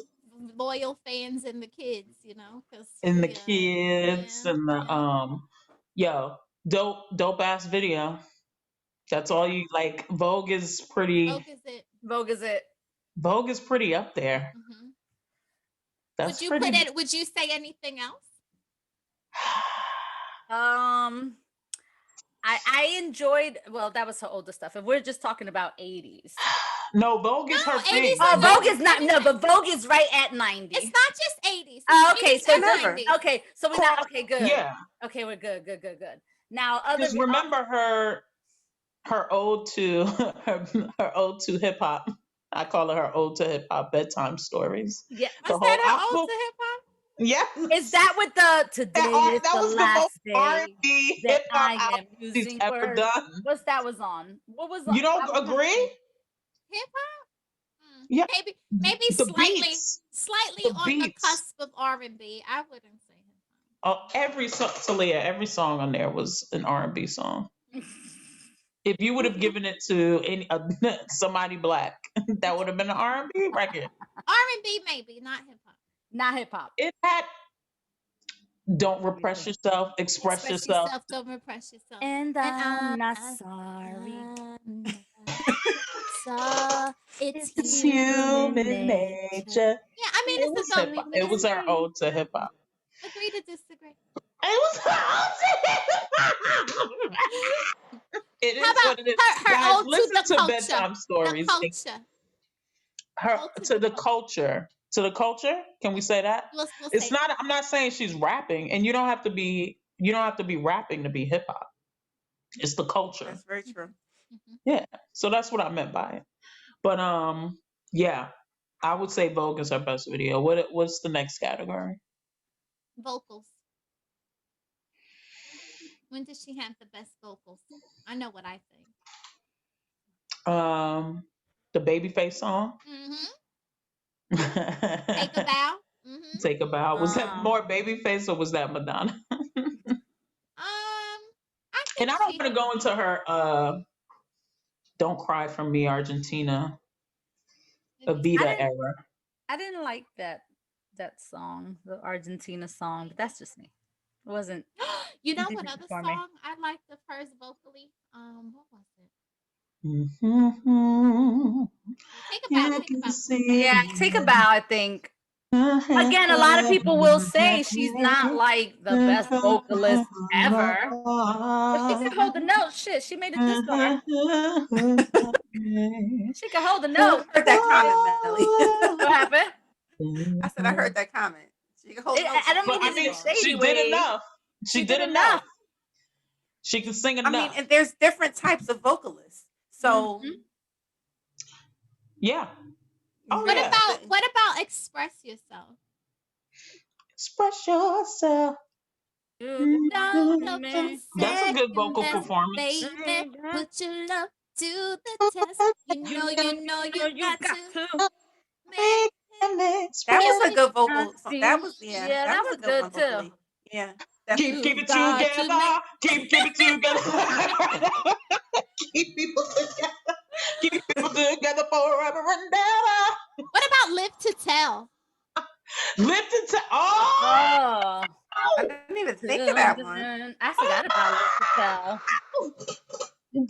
Speaker 2: loyal fans and the kids, you know,
Speaker 3: and the kids and the dope ass video. That's all you like. Vogue is pretty.
Speaker 1: Vogue is it.
Speaker 3: Vogue is pretty up there. That's
Speaker 2: would you say anything else?
Speaker 1: I enjoyed. Well, that was her older stuff. If we're just talking about 80s.
Speaker 3: No, Vogue is her thing.
Speaker 1: Oh, Vogue is not. No, but Vogue is right at 90.
Speaker 2: It's not just 80s.
Speaker 1: Oh, okay, so
Speaker 2: 90s.
Speaker 1: Okay, so we got. Okay, good.
Speaker 3: Yeah.
Speaker 1: Okay, we're good. Good. Now,
Speaker 3: just remember her ode to her ode to hip hop. I call her ode to hip hop bedtime stories.
Speaker 1: Yeah,
Speaker 2: was that her ode to hip hop?
Speaker 3: Yeah.
Speaker 1: Is that with the today is
Speaker 3: that
Speaker 1: the
Speaker 3: was
Speaker 1: last
Speaker 3: the most
Speaker 1: day
Speaker 3: R&B
Speaker 1: that
Speaker 3: hip-hop
Speaker 1: I am
Speaker 3: album
Speaker 1: using
Speaker 3: she's ever done?
Speaker 1: What's that was on? What was on?
Speaker 3: You don't agree?
Speaker 2: Hip hop?
Speaker 3: Yeah.
Speaker 2: Maybe
Speaker 3: The
Speaker 2: slightly
Speaker 3: beats.
Speaker 2: slightly
Speaker 3: The
Speaker 2: on the
Speaker 3: beats.
Speaker 2: cusp of R&B. I wouldn't say hip hop.
Speaker 3: Oh, every song on there was an R&B song. If you would have given it to somebody black, that would have been an R&B record.
Speaker 2: R&B maybe, not hip hop.
Speaker 1: Not hip hop.
Speaker 3: It had don't repress yourself, express yourself.
Speaker 2: Don't repress yourself.
Speaker 1: And I'm not sorry.
Speaker 2: closer. It's
Speaker 3: human nature.
Speaker 2: Yeah, I mean, it's a dope.
Speaker 3: It was our ode to hip hop.
Speaker 2: Agree to disagree.
Speaker 3: It was her ode to hip hop. It is what it is.
Speaker 2: Her
Speaker 3: Guys,
Speaker 2: ode to
Speaker 3: listen
Speaker 2: the
Speaker 3: to
Speaker 2: culture.
Speaker 3: bedtime stories.
Speaker 2: The culture.
Speaker 3: Her to the culture. To the culture. Can we say that?
Speaker 2: We'll
Speaker 3: It's
Speaker 2: say
Speaker 3: not. I'm not saying she's rapping, and you don't have to be. You don't have to be rapping to be hip hop. It's the culture.
Speaker 4: That's very true.
Speaker 3: Yeah. So that's what I meant by it. But yeah, I would say Vogue is her best video. What's the next category?
Speaker 2: Vocals. When does she have the best vocals? I know what I think.
Speaker 3: The Babyface song.
Speaker 2: Take a bow.
Speaker 3: Take a bow. Was that more Babyface or was that Madonna? And I don't want to go into her Don't Cry for Me, Argentina, Evita era.
Speaker 1: I didn't like that song, the Argentina song, but that's just me. It wasn't.
Speaker 2: You know what other song I liked of hers vocally? What was it? Take a bow. Take a bow.
Speaker 1: Yeah, Take a Bow. I think. Again, a lot of people will say she's not like the best vocalist ever, but she can hold the note. Shit, she made it this far. She can hold the note.
Speaker 4: I heard that comment, Melly.
Speaker 1: What happened?
Speaker 4: I said I heard that comment. She can hold the note.
Speaker 1: I don't mean it in a shady
Speaker 3: she
Speaker 1: way.
Speaker 3: did enough. She did enough. She can sing enough.
Speaker 4: I mean, and there's different types of vocalists. So
Speaker 3: yeah.
Speaker 2: Oh, what about Express Yourself?
Speaker 3: Express yourself. That's a good vocal performance.
Speaker 2: Baby, put your love to the test. You know you got to make
Speaker 4: that was a good vocal. That was
Speaker 1: that was good too.
Speaker 4: Yeah.
Speaker 3: Keep it together. Keep it together. Keep people together. Keep people together forever and ever.
Speaker 2: What about Live to Tell?
Speaker 3: Live to Tell.
Speaker 4: Oh. I didn't even think of that one.
Speaker 1: I forgot about Live to Tell.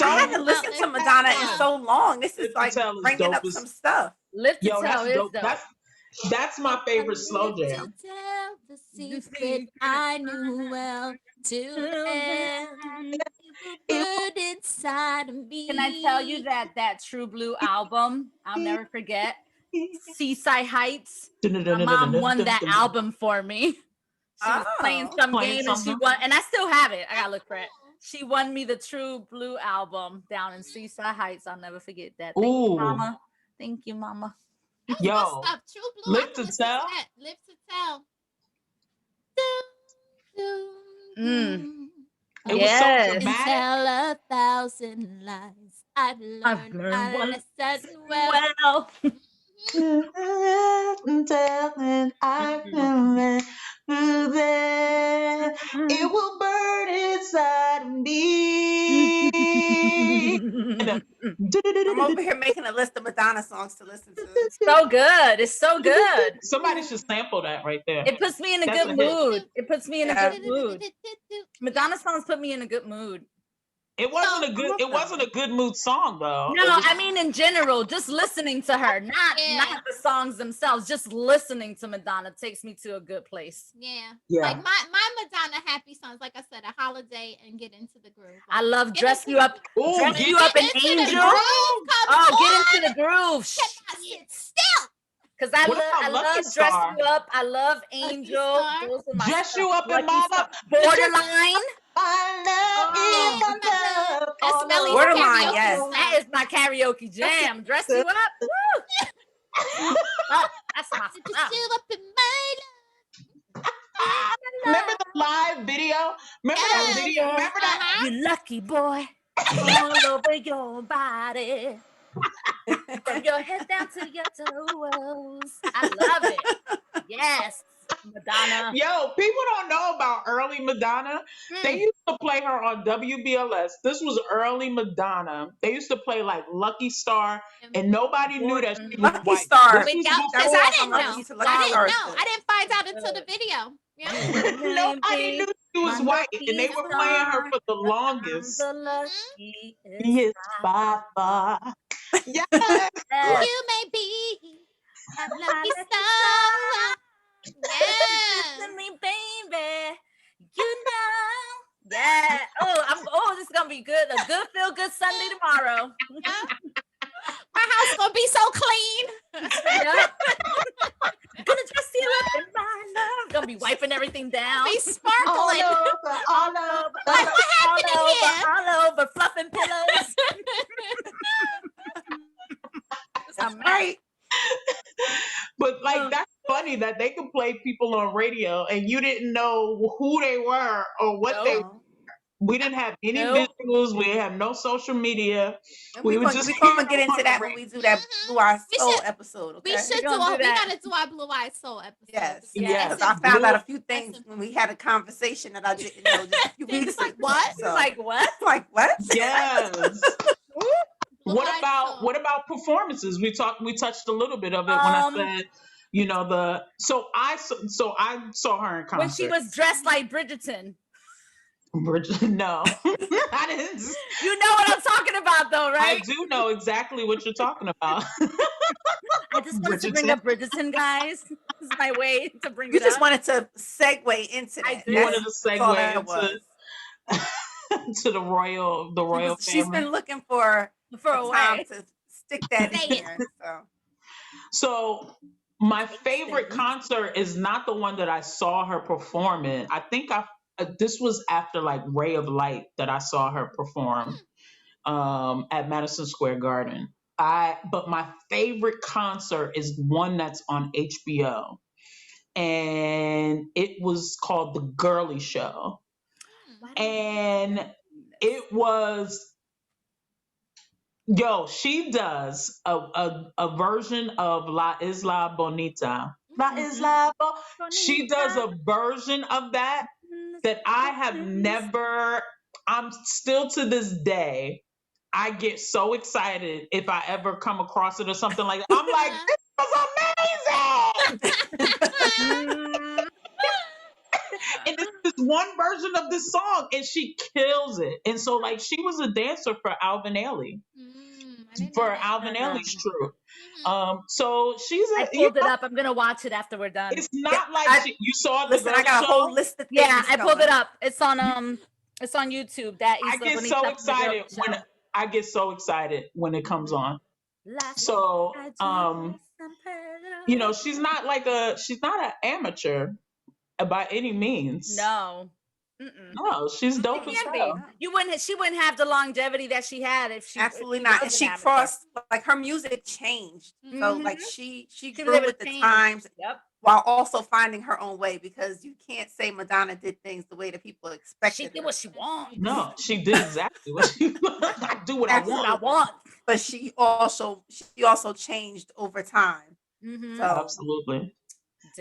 Speaker 4: I haven't listened to Madonna in so long. This is like bringing up some stuff.
Speaker 1: Live to Tell is dope.
Speaker 3: That's my favorite slow jam.
Speaker 2: To tell the secret I knew well to end. It inside of me.
Speaker 1: Can I tell you that True Blue album? I'll never forget. Seaside Heights. My mom won that album for me. She was playing some game and she won, and I still have it. I gotta look for it. She won me the True Blue album down in Seaside Heights. I'll never forget that. Thank you, Mama. Thank you, Mama.
Speaker 3: Yo,
Speaker 2: True Blue.
Speaker 3: Live to Tell.
Speaker 2: Live to Tell.
Speaker 3: It was so dramatic.
Speaker 2: Tell 1,000 lies. I've learned my lesson well.
Speaker 3: Telling I can through there. It will burn inside me.
Speaker 4: I'm over here making a list of Madonna songs to listen to.
Speaker 1: So good. It's so good.
Speaker 3: Somebody should sample that right there.
Speaker 1: It puts me in a good mood. It puts me in a good mood. Madonna songs put me in a good mood.
Speaker 3: It wasn't a good mood song though.
Speaker 1: No, I mean in general, just listening to her, not the songs themselves. Just listening to Madonna takes me to a good place.
Speaker 2: Yeah. Like my Madonna happy songs, like I said, A Holiday and Get Into the Groove.
Speaker 1: I love Dress You Up. Dress You Up an Angel. Oh, get into the groove.
Speaker 2: Cannot sit still.
Speaker 1: Cause I love Dress You Up. I love Angel.
Speaker 3: Dress You Up and Mama.
Speaker 1: Borderline.
Speaker 3: I love you.
Speaker 2: That's Melly's
Speaker 4: Borderline,
Speaker 2: karaoke.
Speaker 4: yes.
Speaker 1: That is my karaoke jam. Dress You Up. Woo. That's my
Speaker 2: Dress You Up in my love.
Speaker 3: Remember the live video? Remember that video? Remember that?
Speaker 1: You lucky boy. All over your body. From your head down to your toes. I love it. Yes. Madonna.
Speaker 3: Yo, people don't know about early Madonna. They used to play her on WBLS. This was early Madonna. They used to play like Lucky Star, and nobody knew that she was
Speaker 4: Lucky
Speaker 3: white.
Speaker 4: Star.
Speaker 2: I didn't know. I didn't find out until the video. Yeah.
Speaker 3: Nobody knew she was white, and they were playing her for the longest.
Speaker 1: The luckiest
Speaker 3: Yes, by far. Yes.
Speaker 2: You may be a lucky star. Yeah.
Speaker 1: Listen to me, baby. You know. Yeah. Oh, this is gonna be good. A good feel good Sunday tomorrow.
Speaker 2: My house gonna be so clean.
Speaker 1: Yep. Gonna dress you up in my love. Gonna be wiping everything down.
Speaker 2: Be sparkling.
Speaker 3: All over.
Speaker 2: Like what happened here?
Speaker 1: All over, fluffing pillows.
Speaker 4: That's right.
Speaker 3: But like that's funny that they could play people on radio and you didn't know who they were or what they were. We didn't have any visuals. We didn't have no social media.
Speaker 4: And we gonna get into that when we do that Blue Eyed Soul episode. Okay?
Speaker 2: We gotta do our Blue Eyed Soul episode.
Speaker 4: Yes. I found out a few things when we had a conversation that I didn't know just a few weeks ago.
Speaker 2: What?
Speaker 4: So,
Speaker 1: like what?
Speaker 4: Like what?
Speaker 3: Yes. What about performances? We touched a little bit of it when I said, you know, so I saw her in concert
Speaker 1: when she was dressed like Bridgerton.
Speaker 3: No, I didn't.
Speaker 1: You know what I'm talking about, though, right?
Speaker 3: I do know exactly what you're talking about.
Speaker 1: I just wanted to bring up Bridgerton, guys. This is my way to bring it up.
Speaker 4: You just wanted to segue into that.
Speaker 3: You wanted to segue to the royal family.
Speaker 4: She's been looking for a time to stick that in there. So
Speaker 3: my favorite concert is not the one that I saw her perform in. I think this was after like Ray of Light that I saw her perform at Madison Square Garden. But my favorite concert is one that's on HBO, and it was called The Girly Show, and it was. She does a version of La Isla Bonita. La Isla Bonita. She does a version of that I have never. I'm still to this day. I get so excited if I ever come across it or something like that. I'm like, this was amazing. And it's this one version of this song, and she kills it. And so, like, she was a dancer for Alvin Ailey, for Alvin Ailey's troupe. So she's.
Speaker 1: I pulled it up. I'm gonna watch it after we're done.
Speaker 3: It's not like you saw the.
Speaker 4: Listen, I got a whole list of things.
Speaker 1: Yeah, I pulled it up. It's on YouTube.
Speaker 3: I get so excited when I get so excited when it comes on. So you know, she's not an amateur by any means.
Speaker 1: No.
Speaker 3: No, she's dope as hell.
Speaker 1: She wouldn't have the longevity that she had if she
Speaker 4: absolutely not. And she crossed, like, her music changed. So like she grew with the times while also finding her own way, because you can't say Madonna did things the way that people expected.
Speaker 1: She did what she wanted.
Speaker 3: No, she did exactly what she I do what I want.
Speaker 4: But she also changed over time. So
Speaker 3: absolutely.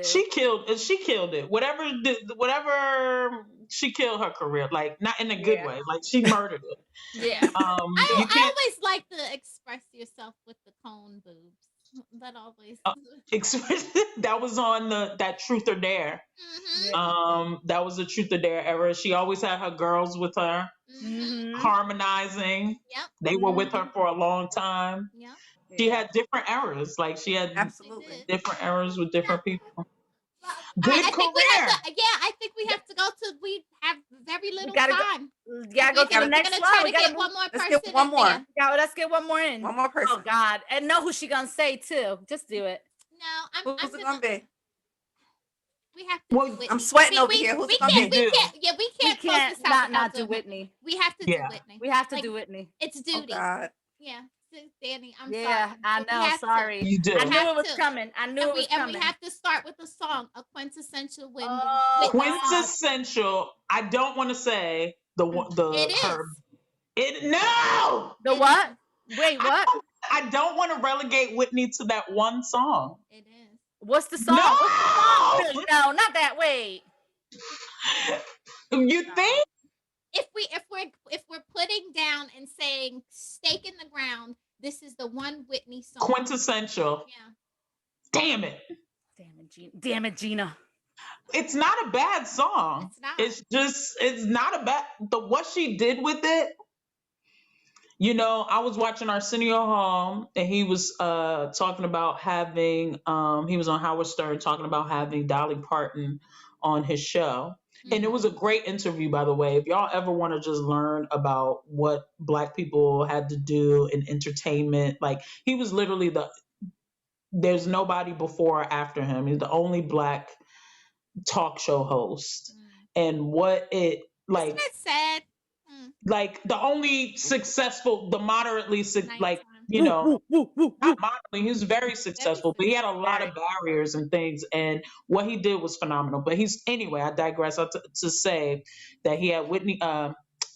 Speaker 3: She killed it. Whatever she killed her career, like not in a good way. Like she murdered it.
Speaker 2: Yeah. I always like to express yourself with the cone boobs. That always
Speaker 3: that was on that Truth or Dare. That was the Truth or Dare era. She always had her girls with her, harmonizing. Yep. They were with her for a long time. Yep. She had different eras. Like she had different eras with different people. Good
Speaker 2: I
Speaker 3: career.
Speaker 2: think we have to go to. We have very little time.
Speaker 1: Go to the next one.
Speaker 2: Try to get one more person.
Speaker 4: Let's get one more.
Speaker 1: Yeah, let's get one more in.
Speaker 4: One more person.
Speaker 1: Oh God, and know who she gonna say too. Just do it.
Speaker 2: No,
Speaker 4: who's it gonna be?
Speaker 2: We have to.
Speaker 4: Well, I'm sweating over here. Who's it gonna be?
Speaker 2: We can't
Speaker 1: not do Whitney.
Speaker 2: We have to do Whitney.
Speaker 1: We have to do Whitney.
Speaker 2: It's duty.
Speaker 4: Oh, God.
Speaker 2: Yeah. Danny, I'm sorry.
Speaker 1: Yeah, I know. Sorry.
Speaker 3: You do.
Speaker 1: I knew it was coming.
Speaker 2: And we have to start with a song, a quintessential Whitney.
Speaker 3: Quintessential. I don't want to say the
Speaker 2: It
Speaker 3: her. It no.
Speaker 1: The what? Wait, what?
Speaker 3: I don't want to relegate Whitney to that one song.
Speaker 2: It is.
Speaker 1: What's the song?
Speaker 3: No,
Speaker 1: no, not that. Wait.
Speaker 3: You think?
Speaker 2: If we're putting down and saying stake in the ground, this is the one Whitney song.
Speaker 3: Quintessential.
Speaker 2: Yeah.
Speaker 3: Damn it.
Speaker 1: Damn it, Gina.
Speaker 3: It's not a bad song.
Speaker 2: It's not.
Speaker 3: It's not a bad. What she did with it. You know, I was watching Arsenio Hall, and he was talking about having he was on Howard Stern talking about having Dolly Parton on his show. And it was a great interview, by the way. If y'all ever want to just learn about what Black people had to do in entertainment, like he was literally there's nobody before or after him. He's the only Black talk show host. And what it like,
Speaker 2: isn't that sad?
Speaker 3: like the only successful, the moderately like, you know, not moderately, he was very successful, but he had a lot of barriers and things, and what he did was phenomenal. But anyway, I digress to say that he had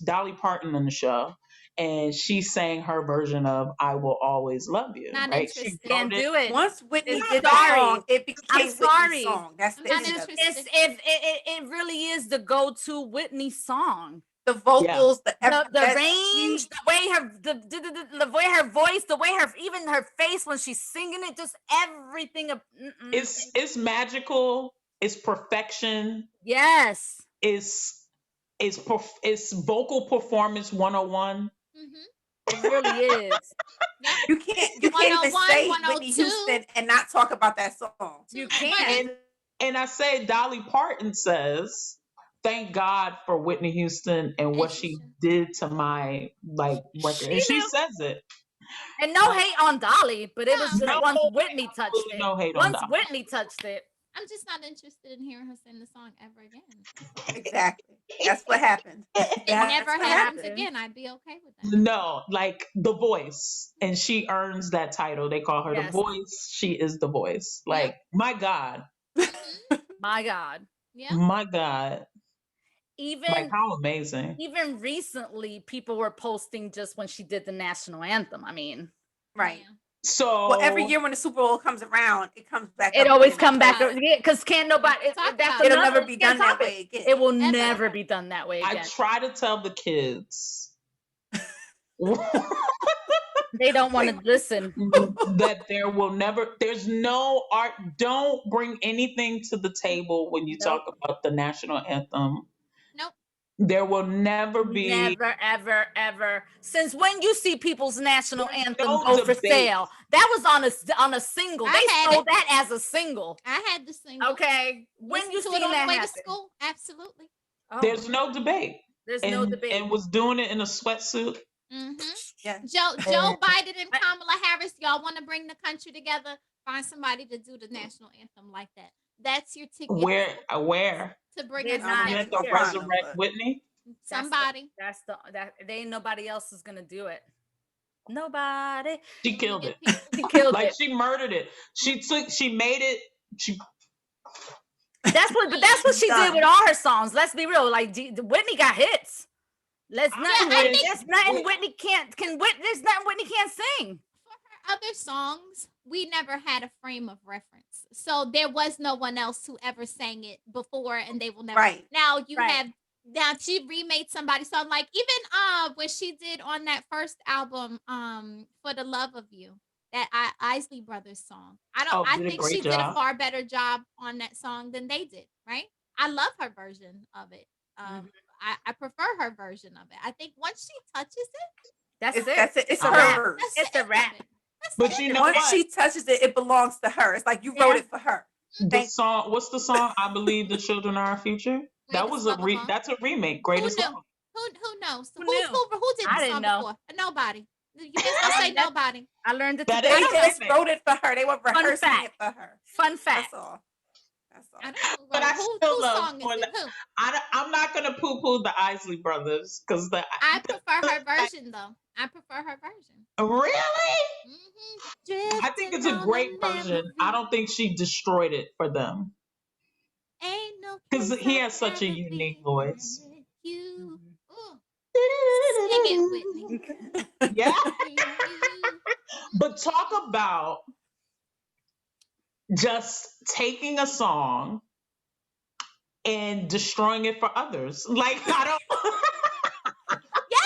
Speaker 3: Dolly Parton on the show, and she sang her version of "I Will Always Love You."
Speaker 2: Not
Speaker 3: right?
Speaker 2: interested.
Speaker 3: She
Speaker 1: Can't do it.
Speaker 4: Once Whitney
Speaker 1: I'm
Speaker 4: did the
Speaker 1: sorry.
Speaker 4: song, it became
Speaker 1: I'm sorry.
Speaker 4: Whitney's song. That's the
Speaker 2: I'm
Speaker 4: end
Speaker 2: not
Speaker 4: of it.
Speaker 2: interested.
Speaker 1: It really is the go-to Whitney song.
Speaker 4: The vocals,
Speaker 1: the range, the way her voice, the way even her face when she's singing it, just everything.
Speaker 3: It's magical. It's perfection.
Speaker 1: Yes.
Speaker 3: It's vocal performance 101.
Speaker 2: Mm-hmm.
Speaker 1: It really is.
Speaker 4: You can't even say Whitney Houston and not talk about that song.
Speaker 1: You can't.
Speaker 3: And I say Dolly Parton says, "Thank God for Whitney Houston and what she did to my record." And she says it.
Speaker 1: And no hate on Dolly, but it was just once Whitney touched it.
Speaker 3: No hate
Speaker 1: once
Speaker 3: on Dolly.
Speaker 1: Whitney touched it.
Speaker 2: I'm just not interested in hearing her sing the song ever again.
Speaker 4: Exactly. That's what happened.
Speaker 2: If it never happens again, I'd be okay with that.
Speaker 3: No, like the voice. And she earns that title. They call her the voice. She is the voice. Like, my God.
Speaker 1: My God.
Speaker 2: Yeah.
Speaker 3: My God.
Speaker 1: Even
Speaker 3: like, how amazing.
Speaker 1: Even recently, people were posting just when she did the national anthem. I mean,
Speaker 4: right.
Speaker 2: Yeah.
Speaker 3: So
Speaker 4: every year when the Super Bowl comes around, it comes back.
Speaker 1: It always comes back because can't nobody.
Speaker 4: It'll never be done that way again.
Speaker 1: It will never be done that way again.
Speaker 3: I try to tell the kids.
Speaker 1: They don't want to listen.
Speaker 3: That there's no art. Don't bring anything to the table when you talk about the national anthem.
Speaker 2: Nope.
Speaker 3: There will never be.
Speaker 1: Never, ever, ever. Since when you see people's national anthem go for sale? That was on a single. They sold that as a single.
Speaker 2: I had the single.
Speaker 1: Okay. When you see
Speaker 2: it on
Speaker 1: that
Speaker 2: the way
Speaker 1: happen?
Speaker 2: to school? Absolutely.
Speaker 1: Oh.
Speaker 3: There's no debate.
Speaker 1: There's no debate.
Speaker 3: And was doing it in a sweatsuit.
Speaker 2: Mm-hmm.
Speaker 4: Yeah.
Speaker 2: Joe Biden and Kamala Harris, y'all want to bring the country together? Find somebody to do the national anthem like that. That's your ticket.
Speaker 3: Where?
Speaker 2: To bring us
Speaker 3: to resurrect Whitney?
Speaker 2: Somebody.
Speaker 1: There ain't nobody else is gonna do it. Nobody.
Speaker 3: She killed it.
Speaker 1: She killed
Speaker 3: like
Speaker 1: it.
Speaker 3: She murdered it. She made it.
Speaker 1: That's what she did with all her songs. Let's be real. Like Whitney got hits. There's nothing Whitney can't sing.
Speaker 2: For her other songs, we never had a frame of reference. So there was no one else who ever sang it before, and they will never.
Speaker 4: Right.
Speaker 2: Now you have. Now she remade somebody's song, like even when she did on that first album, For the Love of You, that Isley Brothers song. I think she did a far better job on that song than they did. Right? I love her version of it. I prefer her version of it. I think once she touches it,
Speaker 1: that's it.
Speaker 4: It's a wrap.
Speaker 1: It's a wrap.
Speaker 3: But you know
Speaker 4: once she touches it, it belongs to her. It's like you wrote it for her.
Speaker 3: The song. What's the song? I Believe the Children Are Our Future. That was that's a remake. Greatest song.
Speaker 2: Who knows? Who did
Speaker 1: I
Speaker 2: the
Speaker 1: didn't
Speaker 2: song
Speaker 1: know.
Speaker 2: before? Nobody. You just say nobody.
Speaker 1: I learned it.
Speaker 4: They just wrote it for her. They were rehearsing it for her.
Speaker 1: Fun fact.
Speaker 4: That's all.
Speaker 2: I don't know.
Speaker 3: But I still love.
Speaker 2: Song is it? Who?
Speaker 3: I'm not gonna poo-poo the Isley Brothers because
Speaker 2: I prefer her version though. I prefer her version.
Speaker 3: Really?
Speaker 2: Mm-hmm.
Speaker 3: I think it's a great version. I don't think she destroyed it for them.
Speaker 2: Ain't no.
Speaker 3: Because he has such a unique voice.
Speaker 2: You. Sing it, Whitney.
Speaker 3: Yeah. But talk about just taking a song and destroying it for others. Like, I don't.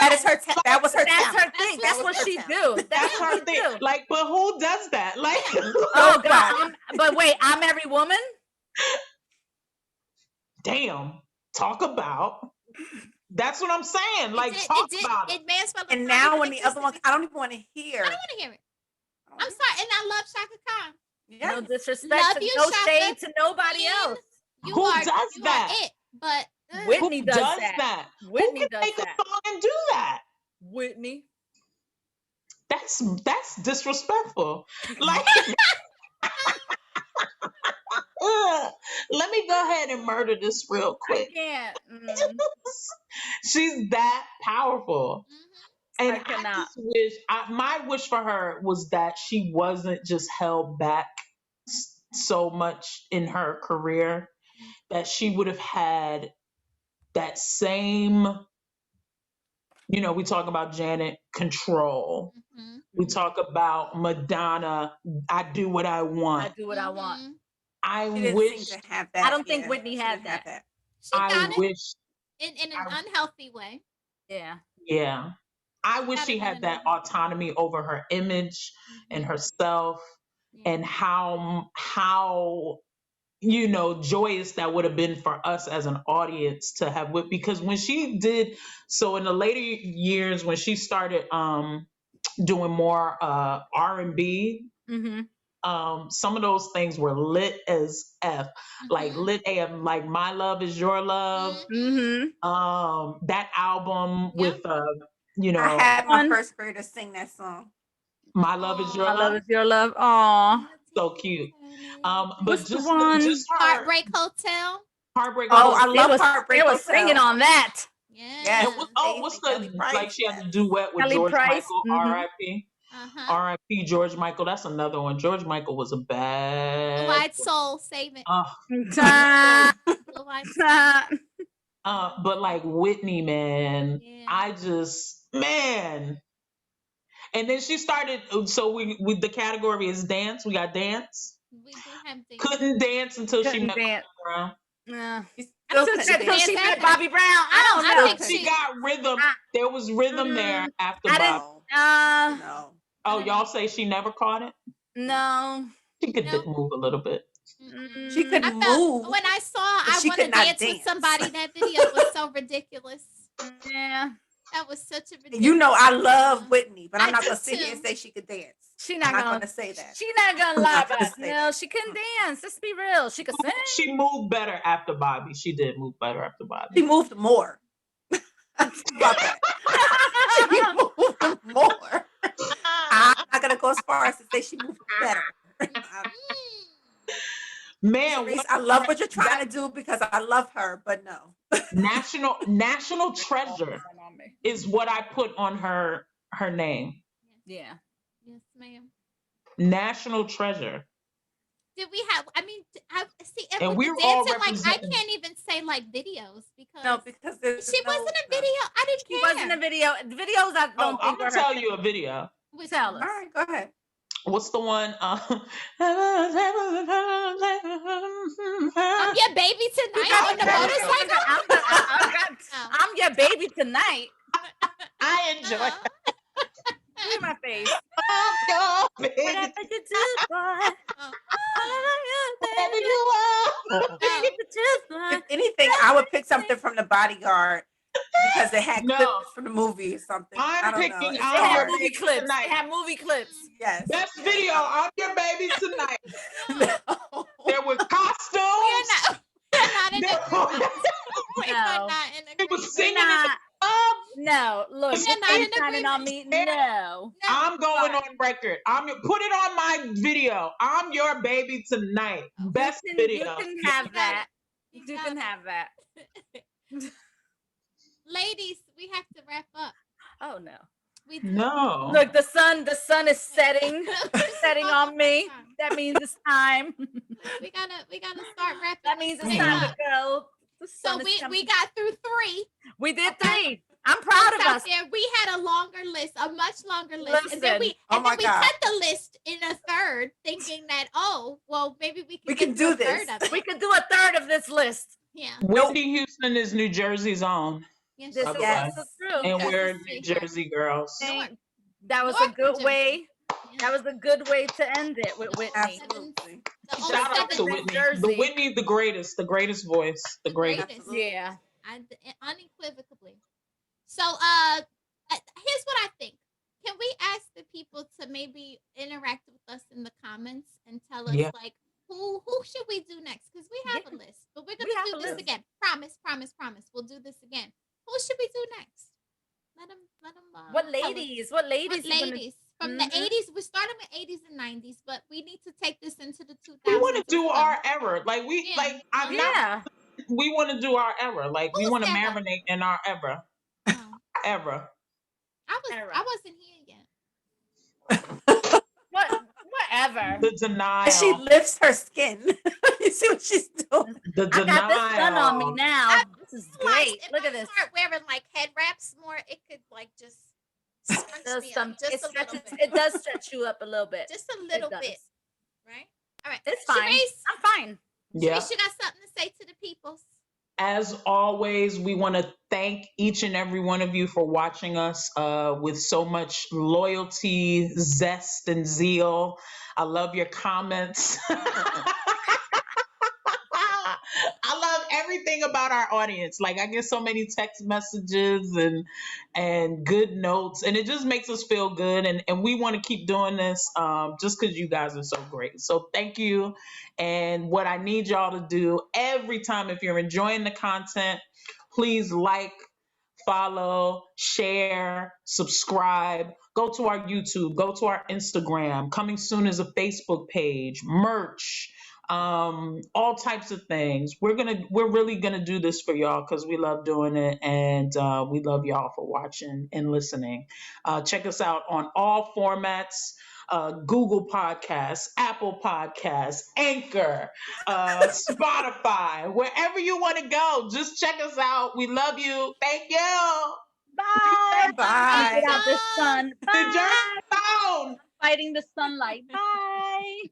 Speaker 4: That is her. That was her.
Speaker 1: That's
Speaker 4: talent.
Speaker 1: her thing. That's what she do.
Speaker 3: That's her thing. Like, but who does that? Like,
Speaker 1: oh God. But wait, I'm Every Woman.
Speaker 3: Damn. Talk about That's what I'm saying. Like, talk about it.
Speaker 2: It may as well.
Speaker 4: And now when the other one, I don't even want to hear.
Speaker 2: I don't want to hear it. I'm sorry, and I love Shaka Khan.
Speaker 3: Yeah.
Speaker 1: No disrespect,
Speaker 2: Love
Speaker 1: to
Speaker 2: you,
Speaker 1: no
Speaker 2: Shaka.
Speaker 1: shade to nobody else.
Speaker 2: You
Speaker 3: Who
Speaker 2: are,
Speaker 3: does
Speaker 2: you
Speaker 3: that?
Speaker 2: Are it, but
Speaker 1: Whitney
Speaker 3: Who
Speaker 1: does
Speaker 3: does
Speaker 1: that.
Speaker 3: that?
Speaker 1: Whitney
Speaker 3: Who can
Speaker 1: does
Speaker 3: make
Speaker 1: that.
Speaker 3: a song and do that?
Speaker 1: Whitney.
Speaker 3: That's disrespectful. Like, let me go ahead and murder this real quick.
Speaker 1: I can't.
Speaker 3: She's that powerful. And
Speaker 1: I cannot.
Speaker 3: just wish, my wish for her was that she wasn't just held back so much in her career, that she would have had that same, we talk about Janet, control. We talk about Madonna, I do what I want.
Speaker 1: I do what I want.
Speaker 3: I
Speaker 4: She
Speaker 3: wish
Speaker 4: seem to have that.
Speaker 1: I don't think Whitney had that.
Speaker 2: She got
Speaker 3: I
Speaker 2: it
Speaker 3: wish
Speaker 2: in an unhealthy way.
Speaker 3: Yeah. I wish she had that autonomy over her image and herself, and how joyous that would have been for us as an audience to have because when she did so in the later years, when she started doing more R&B, some of those things were lit as F, like lit AF, like My Love Is Your Love. That album with
Speaker 4: I had my first grader sing that song.
Speaker 3: My Love Is Your Love.
Speaker 1: My Love Is Your Love. Aw.
Speaker 3: So cute. But
Speaker 1: what's
Speaker 3: just
Speaker 1: her
Speaker 2: Heartbreak Hotel.
Speaker 3: Heartbreak
Speaker 1: Hotel.
Speaker 3: I
Speaker 4: love Heartbreak
Speaker 1: Hotel. They
Speaker 4: Hotel.
Speaker 1: was singing on that.
Speaker 2: Yeah.
Speaker 3: And what's the like she had to duet with
Speaker 1: Kelly
Speaker 3: George
Speaker 1: Price.
Speaker 3: Michael, R.I.P. R.I.P. George Michael. That's another one. George Michael was a bad.
Speaker 2: Blue Eyed Soul, save it.
Speaker 1: Blue
Speaker 2: Eyed Soul.
Speaker 3: But like Whitney, man, I just and then she started. So we the category is dance. We got dance.
Speaker 2: We do have dance.
Speaker 3: Couldn't dance until she met Bobby Brown.
Speaker 1: Until she met Bobby Brown. I don't know.
Speaker 3: She got rhythm. There was rhythm there after Bobby.
Speaker 4: No.
Speaker 3: Oh, y'all say she never caught it?
Speaker 1: No.
Speaker 3: She could move a little bit.
Speaker 4: She could move.
Speaker 2: When I saw I Want to Dance with Somebody, that video was so ridiculous.
Speaker 1: Yeah.
Speaker 2: That was such a ridiculous
Speaker 4: I love Whitney, but I'm not going to sit here and say she could dance.
Speaker 1: She's not
Speaker 4: going to say that.
Speaker 1: She's not going to lie about it. No, she couldn't dance. Let's be real. She could sing.
Speaker 3: She moved better after Bobby. She did move better after Bobby.
Speaker 4: She moved more. About that. She moved more. I'm not going to go as far as to say she moved better. Man, I love what you're trying to do because I love her, but no.
Speaker 3: National treasure is what I put on her name.
Speaker 1: Yeah.
Speaker 2: Yes, ma'am.
Speaker 3: National treasure.
Speaker 2: Did we have? I mean, I see.
Speaker 3: And we're
Speaker 2: dancing,
Speaker 3: all
Speaker 2: like I can't even say like videos because she wasn't a video. I didn't care.
Speaker 1: She wasn't a video. Videos I don't think
Speaker 3: I'm gonna tell you a video.
Speaker 1: Tell us.
Speaker 4: All right, go ahead.
Speaker 3: What's the one?
Speaker 2: I'm your baby tonight on the motorcycle.
Speaker 1: I'm your baby tonight.
Speaker 3: I enjoy it.
Speaker 1: Look at my face.
Speaker 3: Whatever
Speaker 1: you do, boy.
Speaker 4: If anything, I would pick something from The Bodyguard because it had clips from the movie or something.
Speaker 3: I'm picking.
Speaker 1: They have movie clips. They have movie clips.
Speaker 4: Yes.
Speaker 3: Best video. I'm your baby tonight. No. There were costumes.
Speaker 2: We're not in agreement. We're not in agreement.
Speaker 3: It was singing in the club.
Speaker 1: No, look, you're signing on me. No.
Speaker 3: I'm going on record. Put it on my video. I'm your baby tonight. Best video.
Speaker 1: You can have that. You can have that.
Speaker 2: Ladies, we have to wrap up.
Speaker 1: Oh no.
Speaker 3: No.
Speaker 1: Look, the sun is setting on me. That means it's time.
Speaker 2: We gotta start wrapping.
Speaker 1: That means it's time to go.
Speaker 2: So we got through 3.
Speaker 1: We did 3. I'm proud of us.
Speaker 2: There. We had a longer list, a much longer list.
Speaker 1: Listen.
Speaker 2: And then we cut the list in a third, thinking that, maybe we can
Speaker 4: do this.
Speaker 2: Third of it.
Speaker 1: We could do a third of this list.
Speaker 2: Yeah.
Speaker 3: Whitney Houston is New Jersey's own.
Speaker 2: Yes,
Speaker 1: This is true.
Speaker 3: And we're New Jersey girls.
Speaker 1: That was a good way. That was a good way to end it with Whitney.
Speaker 4: Absolutely.
Speaker 3: Shout out to Whitney. The Whitney, the greatest voice. The greatest.
Speaker 1: Yeah.
Speaker 2: Unequivocally. So, here's what I think. Can we ask the people to maybe interact with us in the comments and tell us like who should we do next? Because we have a list, but we're gonna do this again. Promise. We'll do this again. Who should we do next? Let them.
Speaker 1: What ladies? What ladies?
Speaker 2: From the 80s? We're starting with 80s and 90s, but we need to take this into the 2000s.
Speaker 3: We want to do our era. Like we I'm
Speaker 1: not.
Speaker 3: We want to do our era. Like we want to marinate in our era. Era.
Speaker 2: I wasn't here
Speaker 1: yet. Whatever.
Speaker 3: The denial.
Speaker 4: She lifts her skin. You see what she's doing?
Speaker 3: The denial.
Speaker 1: I got this sun on me now. This is great. Look at this.
Speaker 2: If I start wearing like head wraps more, it could like just scrunch me up just a little bit.
Speaker 1: It does stretch you up a little bit.
Speaker 2: Just a little bit. Right? All right.
Speaker 1: It's fine.
Speaker 2: Sharice,
Speaker 1: I'm fine.
Speaker 3: Yeah.
Speaker 2: Sharice, you got something to say to the people?
Speaker 3: As always, we want to thank each and every one of you for watching us with so much loyalty, zest, and zeal. I love your comments. I love everything about our audience. Like I get so many text messages and good notes, and it just makes us feel good. And we want to keep doing this just because you guys are so great. So thank you. And what I need y'all to do every time, if you're enjoying the content, please like, follow, share, subscribe. Go to our YouTube, go to our Instagram. Coming soon is a Facebook page, merch, all types of things. We're really gonna do this for y'all because we love doing it, and we love y'all for watching and listening. Check us out on all formats. Google Podcasts, Apple Podcasts, Anchor, Spotify, wherever you want to go. Just check us out. We love you. Thank you.
Speaker 1: Bye.
Speaker 4: Bye.
Speaker 1: Get out this sun. Bye.
Speaker 3: Fighting
Speaker 1: the sunlight. Bye.